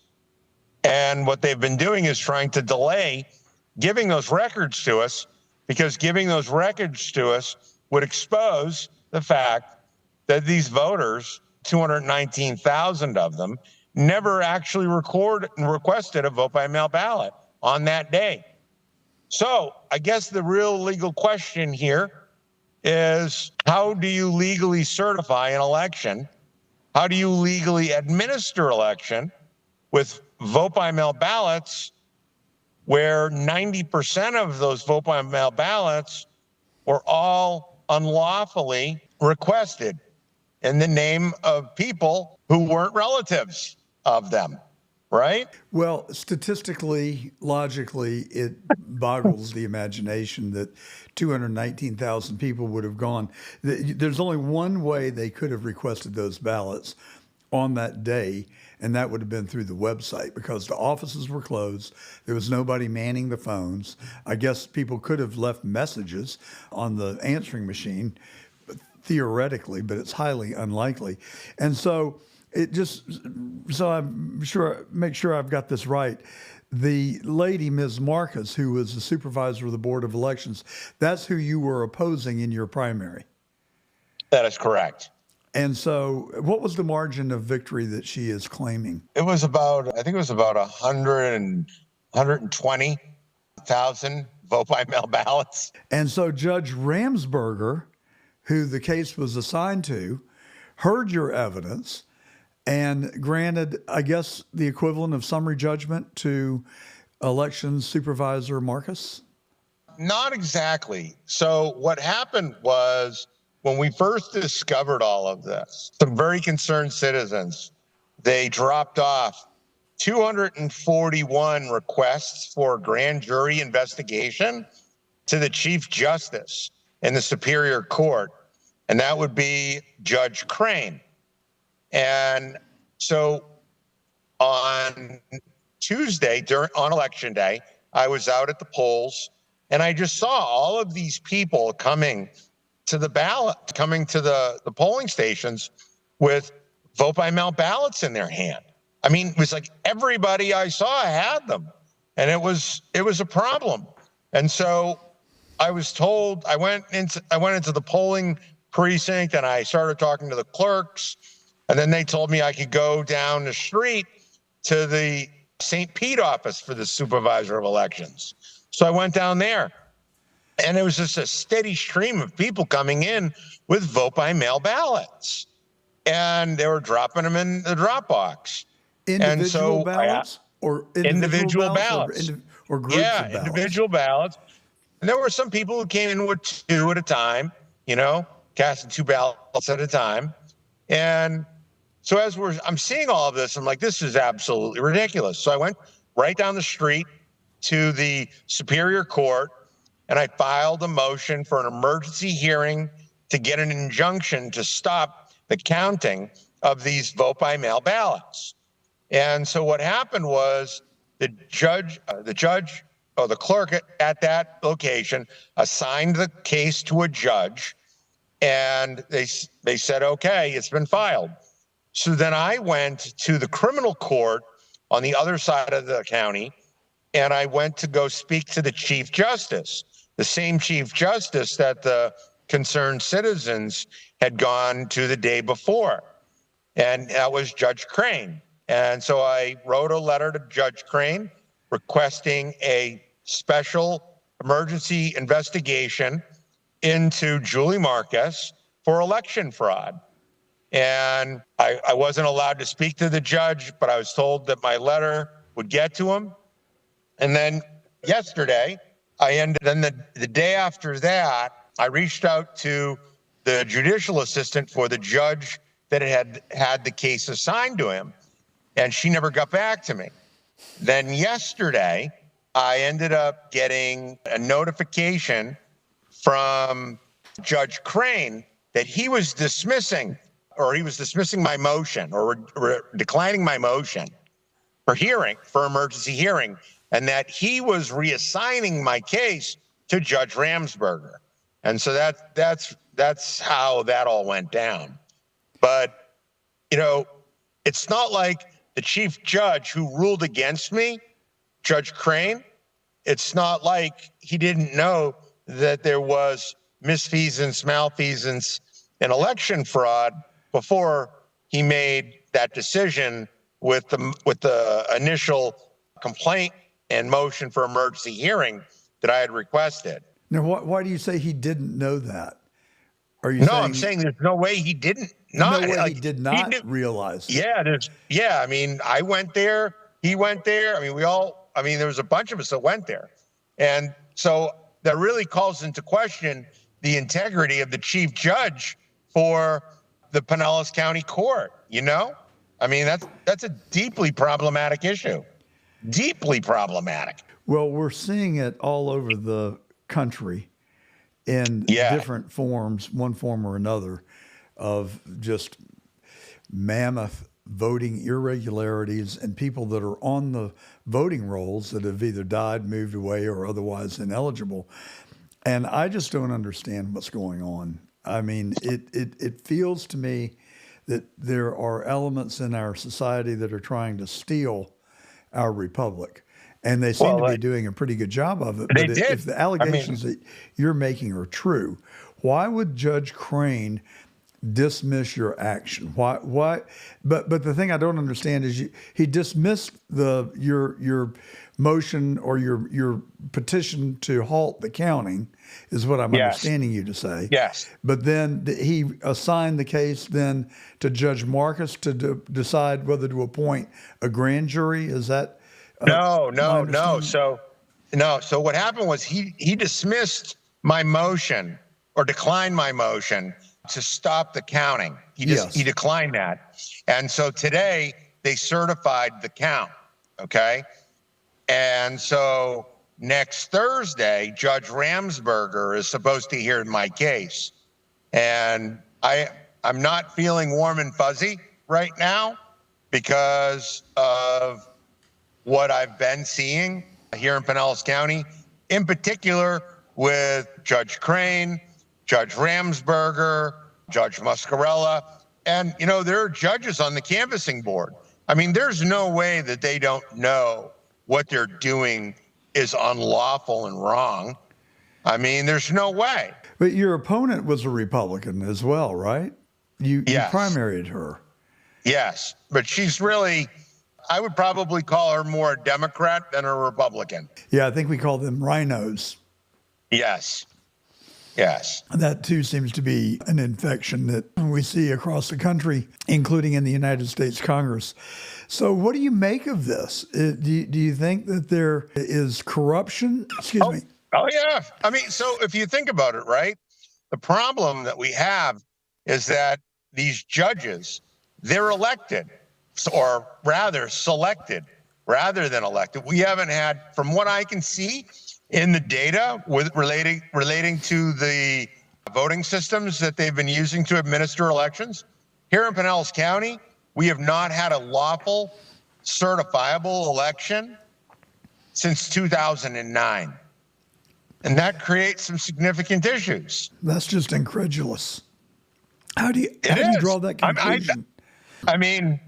And what they've been doing is trying to delay giving those records to us, because giving those records to us would expose the fact that these voters, 219,000 of them, never actually requested a vote by mail ballot on that day. So I guess the real legal question here is, how do you legally certify an election? How do you legally administer election with vote by mail ballots where 90% of those vote by mail ballots were all unlawfully requested in the name of people who weren't relatives of them, right? Well, statistically, logically, it boggles the imagination that 219,000 people would have gone. There's only one way they could have requested those ballots on that day, and that would have been through the website, because the offices were closed. There was nobody manning the phones. I guess people could have left messages on the answering machine, theoretically, but it's highly unlikely. And so I'm sure, make sure I've got this right. The lady, Ms. Marcus, who was the supervisor of the Board of Elections, that's who you were opposing in your primary. That is correct. And so what was the margin of victory that she is claiming? I think it was about 120,000 vote by mail ballots. And so Judge Ramsberger, who the case was assigned to, heard your evidence and granted, I guess, the equivalent of summary judgment to Elections Supervisor Marcus? Not exactly. So what happened was, when we first discovered all of this, some very concerned citizens, they dropped off 241 requests for grand jury investigation to the Chief Justice in the Superior Court, and that would be Judge Crane. And so on Tuesday, on Election Day, I was out at the polls, and I just saw all of these people coming to the polling stations with vote by mail ballots in their hand. I mean, it was like everybody I saw had them, and it was a problem. And so I was told, I went into the polling precinct and I started talking to the clerks, and then they told me I could go down the street to the St. Pete office for the Supervisor of Elections. So I went down there. And it was just a steady stream of people coming in with vote by mail ballots, and they were dropping them in the drop box. Individual ballots or individual ballots or groups of ballots? Individual ballots. And there were some people who came in with 2 at a time, casting 2 ballots at a time. And so I'm seeing all of this, I'm like, this is absolutely ridiculous. So I went right down the street to the Superior Court, and I filed a motion for an emergency hearing to get an injunction to stop the counting of these vote by mail ballots. And so what happened was the clerk at that location assigned the case to a judge, and they said, okay, it's been filed. So then I went to the criminal court on the other side of the county, and I went to go speak to the Chief Justice, the same Chief Justice that the concerned citizens had gone to the day before. And that was Judge Crane. And so I wrote a letter to Judge Crane requesting a special emergency investigation into Julie Marcus for election fraud. And I wasn't allowed to speak to the judge, but I was told that my letter would get to him. And then yesterday, the day after that, I reached out to the judicial assistant for the judge that had the case assigned to him, and she never got back to me. Then yesterday, I ended up getting a notification from Judge Crane that he was dismissing my motion or declining my motion for emergency hearing, and that he was reassigning my case to Judge Ramsberger. And so that's how that all went down. But, it's not like the chief judge who ruled against me, Judge Crane, it's not like he didn't know that there was misfeasance, malfeasance, and election fraud before he made that decision with the initial complaint and motion for emergency hearing that I had requested. Now, why do you say he didn't know that? I'm saying there's no way he didn't. He did not realize it. I mean, I went there. He went there. I mean, there was a bunch of us that went there. And so that really calls into question the integrity of the chief judge for the Pinellas County Court, I mean, that's a deeply problematic issue. Deeply problematic. Well, we're seeing it all over the country in different forms, one form or another, of just mammoth voting irregularities and people that are on the voting rolls that have either died, moved away, or otherwise ineligible. And I just don't understand what's going on. I mean, it feels to me that there are elements in our society that are trying to steal our republic. And they seem to be doing a pretty good job of it. But if the allegations that you're making are true, why would Judge Crane dismiss your action? Why? But the thing I don't understand is he dismissed your motion or your petition to halt the counting, is what I'm understanding you to say. Yes. But then he assigned the case then to Judge Marcus to decide whether to appoint a grand jury. Is that? No. So what happened was he dismissed my motion or declined my motion to stop the counting. He declined that. And so today they certified the count. Okay. And so next Thursday, Judge Ramsberger is supposed to hear my case. And I'm not feeling warm and fuzzy right now because of what I've been seeing here in Pinellas County, in particular with Judge Crane, Judge Ramsberger, Judge Muscarella, and, there are judges on the canvassing board. I mean, there's no way that they don't know what they're doing is unlawful and wrong. I mean, there's no way. But your opponent was a Republican as well, right? You primaried her. Yes, but she's really, I would probably call her more a Democrat than a Republican. Yeah, I think we call them rhinos. Yes. That too seems to be an infection that we see across the country, including in the United States Congress. So what do you make of this? Do you think that there is corruption? Excuse me. Oh, yeah. I mean, so if you think about it, right, the problem that we have is that these judges, they're elected, or rather selected, rather than elected. We haven't had, from what I can see in the data with relating to the voting systems that they've been using to administer elections, here in Pinellas County, we have not had a lawful, certifiable election since 2009. And that creates some significant issues. That's just incredulous. How do you draw that conclusion? I mean,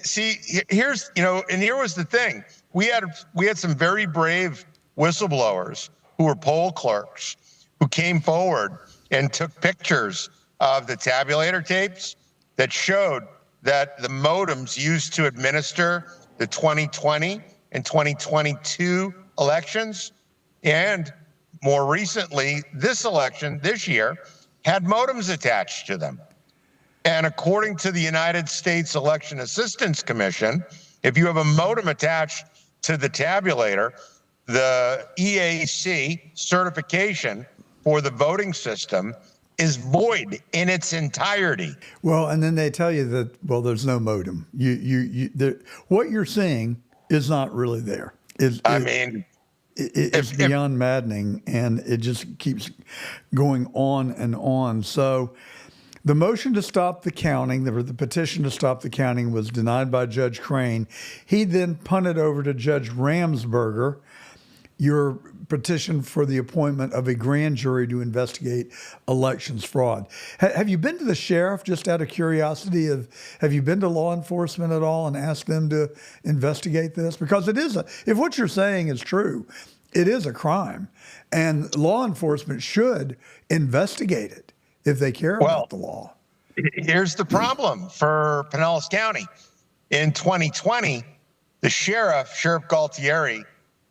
see, here's, and here was the thing. We had some very brave whistleblowers who were poll clerks who came forward and took pictures of the tabulator tapes that showed that the modems used to administer the 2020 and 2022 elections, and more recently, this election, this year, had modems attached to them. And according to the United States Election Assistance Commission, if you have a modem attached to the tabulator, the EAC certification for the voting system is void in its entirety. Well, and then they tell you that, well, there's no modem. What you're seeing is not really there. It's beyond maddening, and it just keeps going on and on. So the motion to stop the counting, the petition to stop the counting, was denied by Judge Crane. He then punted over to Judge Ramsberger your petition for the appointment of a grand jury to investigate elections fraud. Have you been to the sheriff, just out of curiosity? Have you been to law enforcement at all and asked them to investigate this? Because if what you're saying is true, it is a crime, and law enforcement should investigate it if they care about the law. Here's the problem for Pinellas County. In 2020, the Sheriff Galtieri,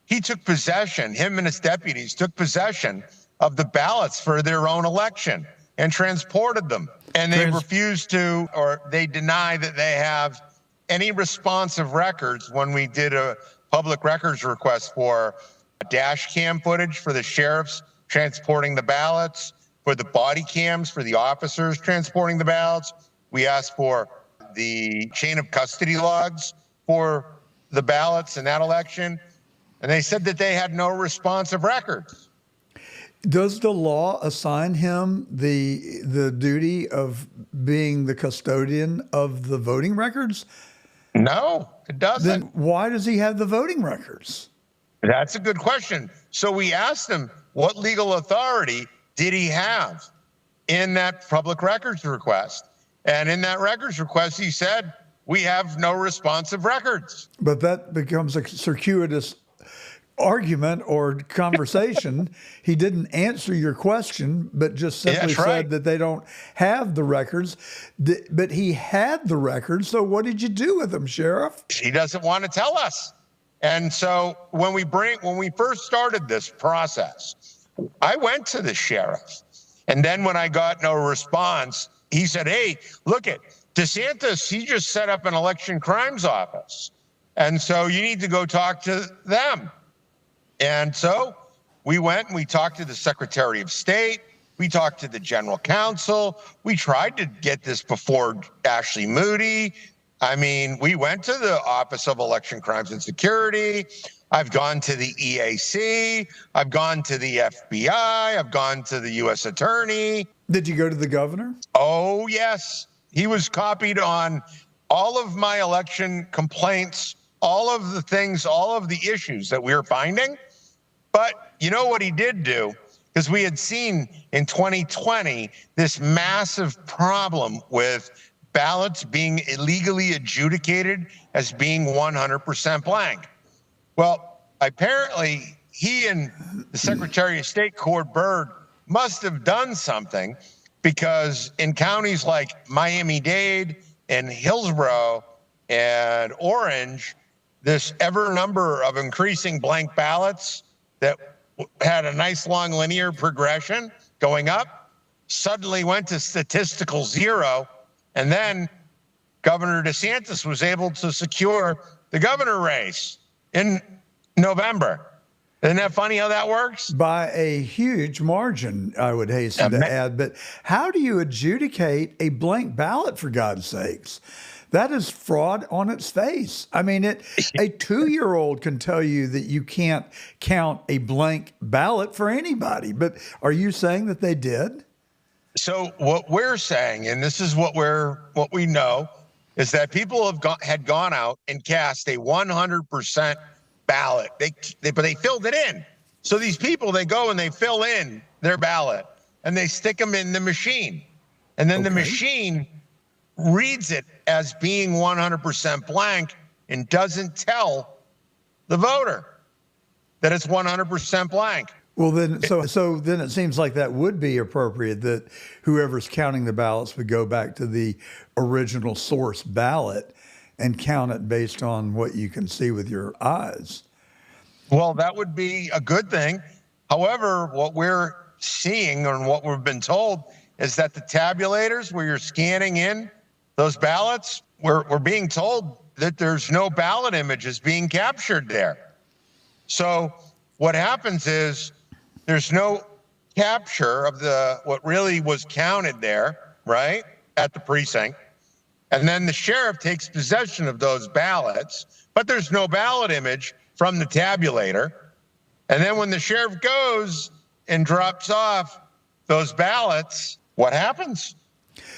he took possession, him and his deputies took possession of the ballots for their own election and transported them. And they refused to, or they deny that they have any responsive records when we did a public records request for dash cam footage for the sheriffs transporting the ballots, for the body cams for the officers transporting the ballots. We asked for the chain of custody logs for the ballots in that election. And they said that they had no responsive records. Does the law assign him the duty of being the custodian of the voting records? No, it doesn't. Then why does he have the voting records? That's a good question. So we asked him, what legal authority did he have in that public records request? And in that records request, he said, we have no responsive records. But that becomes a circuitous argument or conversation. He didn't answer your question, but just simply said that they don't have the records. But he had the records. So what did you do with them, Sheriff? He doesn't want to tell us. And so when we first started this process, I went to the sheriff. And then when I got no response, he said, hey, look at DeSantis, he just set up an election crimes office. And so you need to go talk to them. And so we went and we talked to the Secretary of State. We talked to the General Counsel. We tried to get this before Ashley Moody. I mean, we went to the Office of Election Crimes and Security. I've gone to the EAC. I've gone to the FBI. I've gone to the U.S. Attorney. Did you go to the governor? Oh, yes. He was copied on all of my election complaints, all of the things, all of the issues that we were finding. But you know what he did do? Because we had seen in 2020 this massive problem with ballots being illegally adjudicated as being 100% blank. Well, apparently he and the Secretary of State, Cord Byrd, must have done something, because in counties like Miami-Dade and Hillsborough and Orange, this ever number of increasing blank ballots that had a nice long linear progression going up suddenly went to statistical zero. And then Governor DeSantis was able to secure the governor race in November. Isn't that funny how that works? By a huge margin, I would hasten to add. But how do you adjudicate a blank ballot, for God's sakes? That is fraud on its face. I mean, a 2-year-old can tell you that you can't count a blank ballot for anybody. But are you saying that they did? So what we're saying, and this is what we know, is that people had gone out and cast a 100% ballot. But they filled it in. So these people, they go and they fill in their ballot and they stick them in the machine, and then the machine reads it as being 100% blank and doesn't tell the voter that it's 100% blank. Well, then, so then it seems like that would be appropriate, that whoever's counting the ballots would go back to the original source ballot and count it based on what you can see with your eyes. Well, that would be a good thing. However, what we're seeing and what we've been told is that the tabulators where you're scanning in those ballots, we're being told that there's no ballot images being captured there. So what happens is there's no capture of what really was counted there, right, at the precinct. And then the sheriff takes possession of those ballots, but there's no ballot image from the tabulator. And then when the sheriff goes and drops off those ballots, what happens?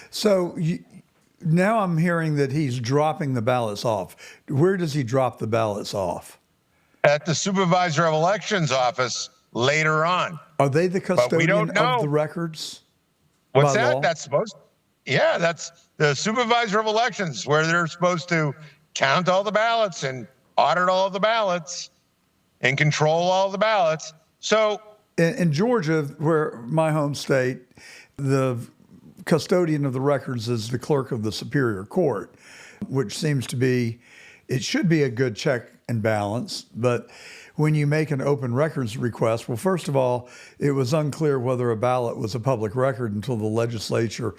So now I'm hearing that he's dropping the ballots off. Where does he drop the ballots off? At the Supervisor of Elections office later on. Are they the custodian of the records? What's that? Law? That's the Supervisor of Elections, where they're supposed to count all the ballots and audit all of the ballots and control all the ballots. So in Georgia, where my home state, the custodian of the records is the clerk of the Superior Court, which seems to be, it should be a good check and balance. But when you make an open records request, well, first of all, it was unclear whether a ballot was a public record until the legislature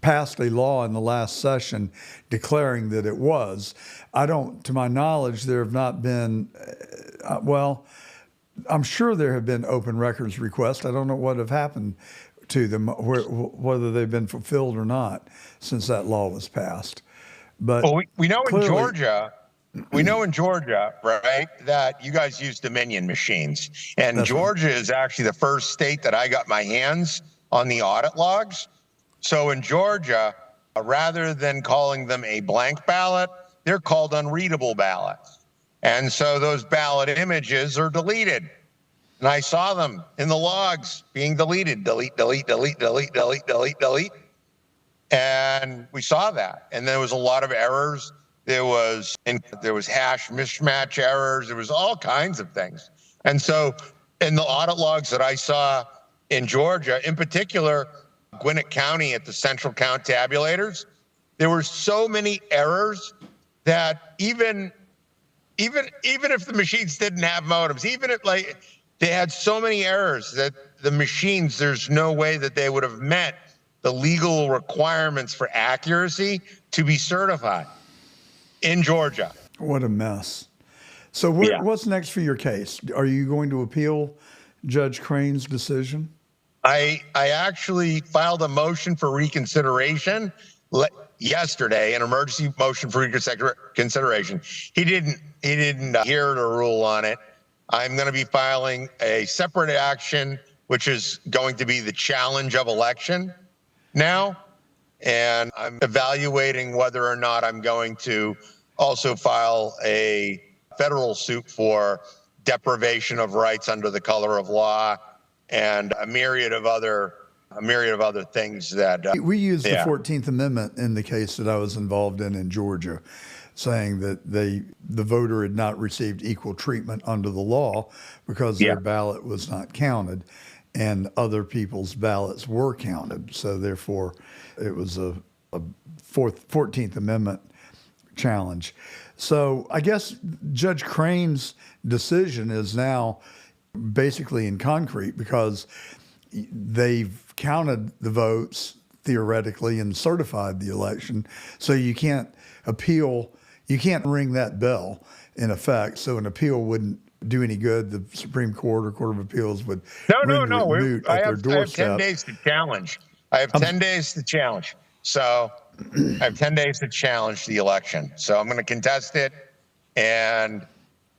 passed a law in the last session declaring that it was. To my knowledge, there have not been, I'm sure there have been open records requests. I don't know what have happened to them, whether they've been fulfilled or not since that law was passed. But we know in Georgia, right, that you guys use Dominion machines. And Georgia is actually the first state that I got my hands on the audit logs. So in Georgia, rather than calling them a blank ballot, they're called unreadable ballots. And so those ballot images are deleted. And I saw them in the logs being deleted, delete. And we saw that. And there was a lot of errors. There was hash mismatch errors. There was all kinds of things. And so in the audit logs that I saw in Georgia, in particular, Gwinnett County at the central count tabulators, there were so many errors that even if the machines didn't have modems, even if they had so many errors that the machines, there's no way that they would have met the legal requirements for accuracy to be certified in Georgia. What a mess. So what's next for your case? Are you going to appeal Judge Crane's decision? I actually filed a motion for reconsideration yesterday, an emergency motion for reconsideration. He didn't hear the rule on it. I'm going to be filing a separate action, which is going to be the challenge of election now. And I'm evaluating whether or not I'm going to also file a federal suit for deprivation of rights under the color of law and a myriad of other things that we used the 14th Amendment in the case that I was involved in Georgia, saying that the voter had not received equal treatment under the law because their ballot was not counted and other people's ballots were counted. So therefore, it was a 14th Amendment challenge. So I guess Judge Crane's decision is now basically in concrete because they've counted the votes theoretically and certified the election. So you can't appeal, you can't ring that bell in effect. So an appeal wouldn't do any good. The Supreme Court or Court of Appeals would No. render it moot I at their have 10 doorstep. days to challenge. I have 10 days to challenge. So I have 10 days to challenge the election. So I'm going to contest it, and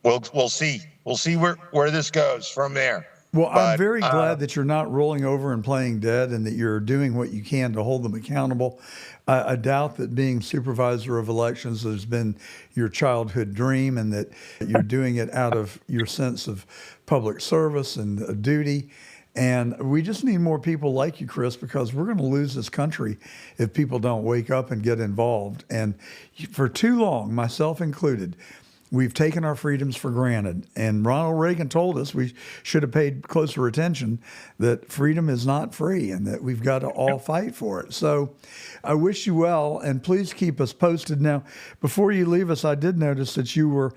we'll see. We'll see where this goes from there. Well, I'm very glad that you're not rolling over and playing dead, and that you're doing what you can to hold them accountable. I doubt that being supervisor of elections has been your childhood dream, and that you're doing it out of your sense of public service and duty. And we just need more people like you, Chris, because we're going to lose this country if people don't wake up and get involved. And for too long, myself included, we've taken our freedoms for granted. And Ronald Reagan told us we should have paid closer attention that freedom is not free and that we've got to all fight for it. So I wish you well, and please keep us posted. Now, before you leave us, I did notice that you were,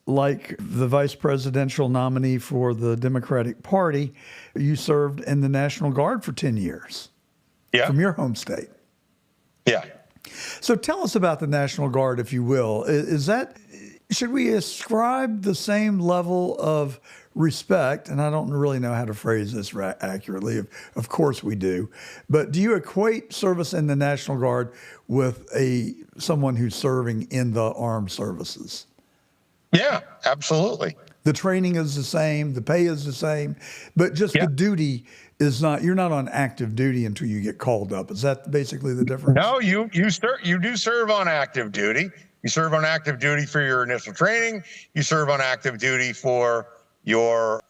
like the vice presidential nominee for the Democratic Party, you served in the National Guard for 10 years. Yeah. From your home state. Yeah. So tell us about the National Guard, if you will. Should we ascribe the same level of respect? And I don't really know how to phrase this accurately. Of course we do. But do you equate service in the National Guard with someone who's serving in the armed services? Yeah, absolutely. The training is the same, the pay is the same, but just the duty is not. You're not on active duty until you get called up. Is that basically the difference? No, you do serve on active duty. You serve on active duty for your initial training. You serve on active duty for your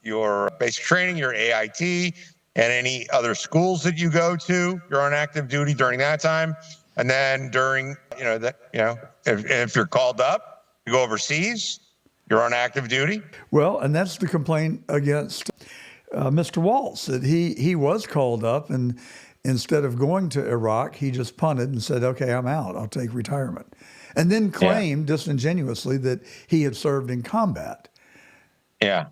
basic training, your AIT, and any other schools that you go to. You're on active duty during that time, and then during if you're called up, you go overseas. You're on active duty? Well, and that's the complaint against Mr. Waltz, that he was called up, and instead of going to Iraq, he just punted and said, okay, I'm out. I'll take retirement. And then claimed disingenuously that he had served in combat. Yeah.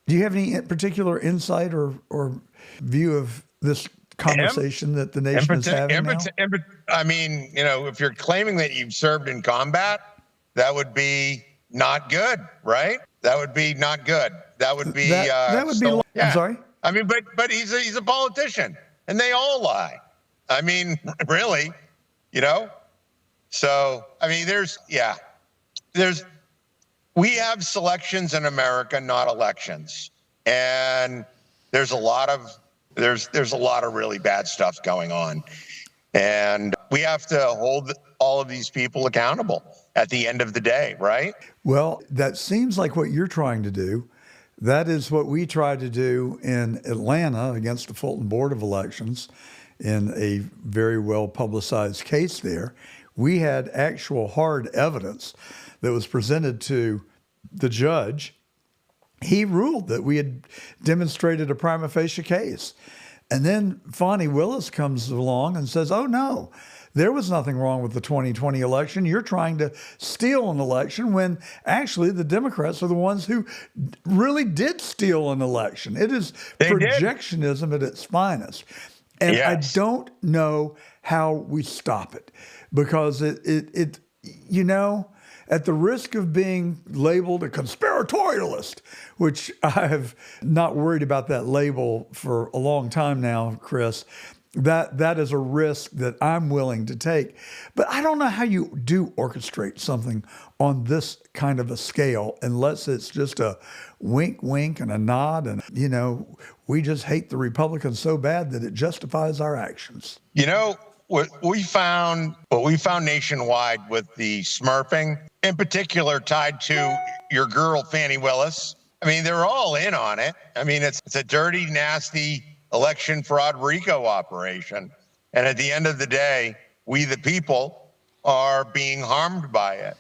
Do you have any particular insight or view of this conversation that the nation is having now? I mean, if you're claiming that you've served in combat, that would be not good, right? That would be not good. That would be I'm sorry. I mean, but he's a politician, and they all lie. I mean, really, So I mean, we have selections in America, not elections, and there's a lot of really bad stuff going on, and we have to hold all of these people accountable at the end of the day, right? Well, that seems like what you're trying to do. That is what we tried to do in Atlanta against the Fulton Board of Elections in a very well publicized case there. We had actual hard evidence that was presented to the judge. He ruled that we had demonstrated a prima facie case. And then Fonnie Willis comes along and says, oh, no, there was nothing wrong with the 2020 election. You're trying to steal an election when actually the Democrats are the ones who really did steal an election. It is projectionism at its finest. And I don't know how we stop it, because it at the risk of being labeled a conspiratorialist, which I have not worried about that label for a long time now, Chris, that is a risk that I'm willing to take. But I don't know how you do orchestrate something on this kind of a scale unless it's just a wink, wink and a nod. And, we just hate the Republicans so bad that it justifies our actions. What we found nationwide with the smurfing, in particular tied to your girl, Fannie Willis. I mean, they're all in on it. I mean, it's a dirty, nasty election fraud RICO operation. And at the end of the day, we, the people, are being harmed by it.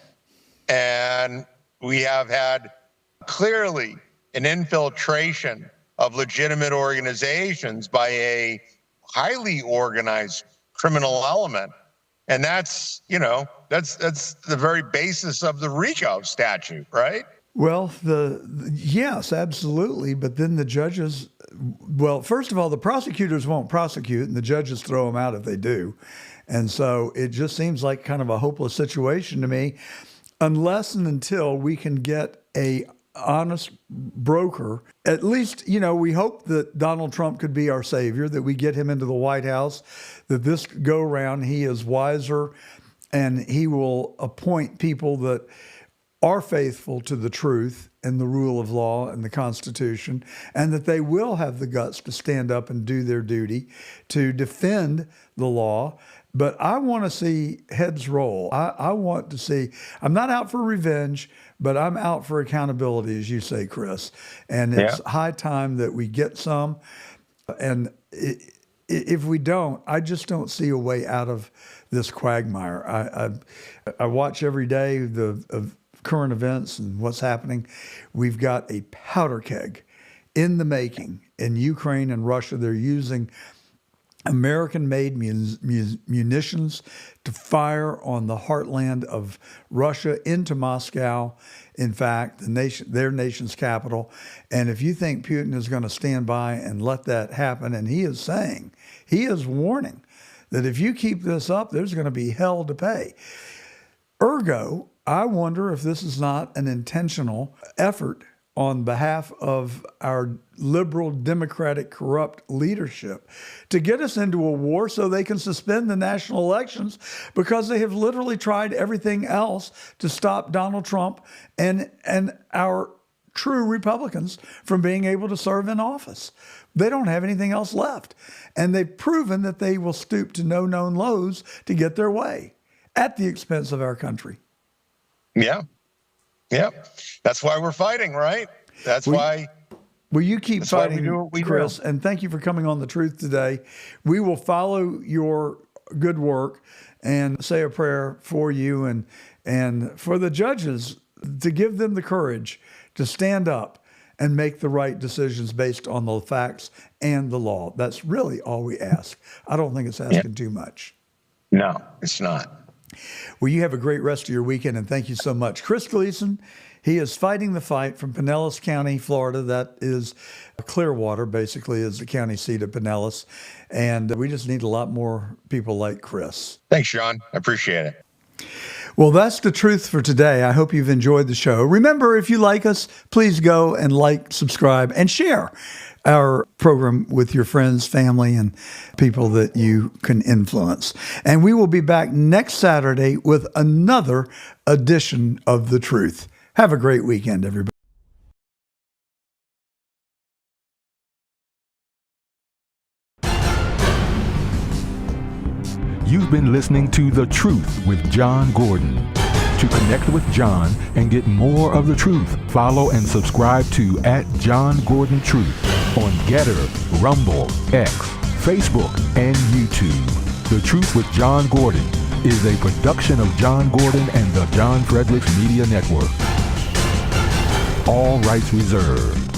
And we have had clearly an infiltration of legitimate organizations by a highly organized criminal element. And that's the very basis of the RICO statute, right? Well, yes, absolutely. But then the judges, first of all, the prosecutors won't prosecute, and the judges throw them out if they do. And so it just seems like kind of a hopeless situation to me, unless and until we can get a honest broker. At least, we hope that Donald Trump could be our savior, that we get him into the White House, that this go round he is wiser and he will appoint people that are faithful to the truth and the rule of law and the Constitution, and that they will have the guts to stand up and do their duty to defend the law. But I want to see heads roll. I want to see, I'm not out for revenge, but I'm out for accountability, as you say, Chris. And it's high time that we get some. And if we don't, I just don't see a way out of this quagmire. I watch every day of current events and what's happening. We've got a powder keg in the making in Ukraine and Russia. They're using American-made munitions to fire on the heartland of Russia into Moscow, in fact, their nation's capital. And if you think Putin is going to stand by and let that happen, and he is warning that if you keep this up, there's going to be hell to pay. Ergo, I wonder if this is not an intentional effort on behalf of our liberal, democratic, corrupt leadership to get us into a war so they can suspend the national elections, because they have literally tried everything else to stop Donald Trump and our true Republicans from being able to serve in office. They don't have anything else left. And they've proven that they will stoop to no known lows to get their way at the expense of our country. Yeah. Yeah. That's why we're fighting, right? That's why. Well, you keep fighting, we do what we Chris, do. and thank you for coming on The Truth today. We will follow your good work and say a prayer for you and for the judges, to give them the courage to stand up and make the right decisions based on the facts and the law. That's really all we ask. I don't think it's asking too much. No, it's not. Well, you have a great rest of your weekend, and thank you so much. Chris Gleason, he is fighting the fight from Pinellas County, Florida. That is Clearwater, basically, is the county seat of Pinellas. And we just need a lot more people like Chris. Thanks, Sean. I appreciate it. Well, that's The Truth for today. I hope you've enjoyed the show. Remember, if you like us, please go and like, subscribe, and share our program with your friends, family, and people that you can influence. And we will be back next Saturday with another edition of The Truth. Have a great weekend, everybody. You've been listening to The Truth with John Gordon. To connect with John and get more of The Truth, follow and subscribe to @JohnGordonTruth on Getter, Rumble, X, Facebook, and YouTube. The Truth with John Gordon is a production of John Gordon and the John Fredericks Media Network. All rights reserved.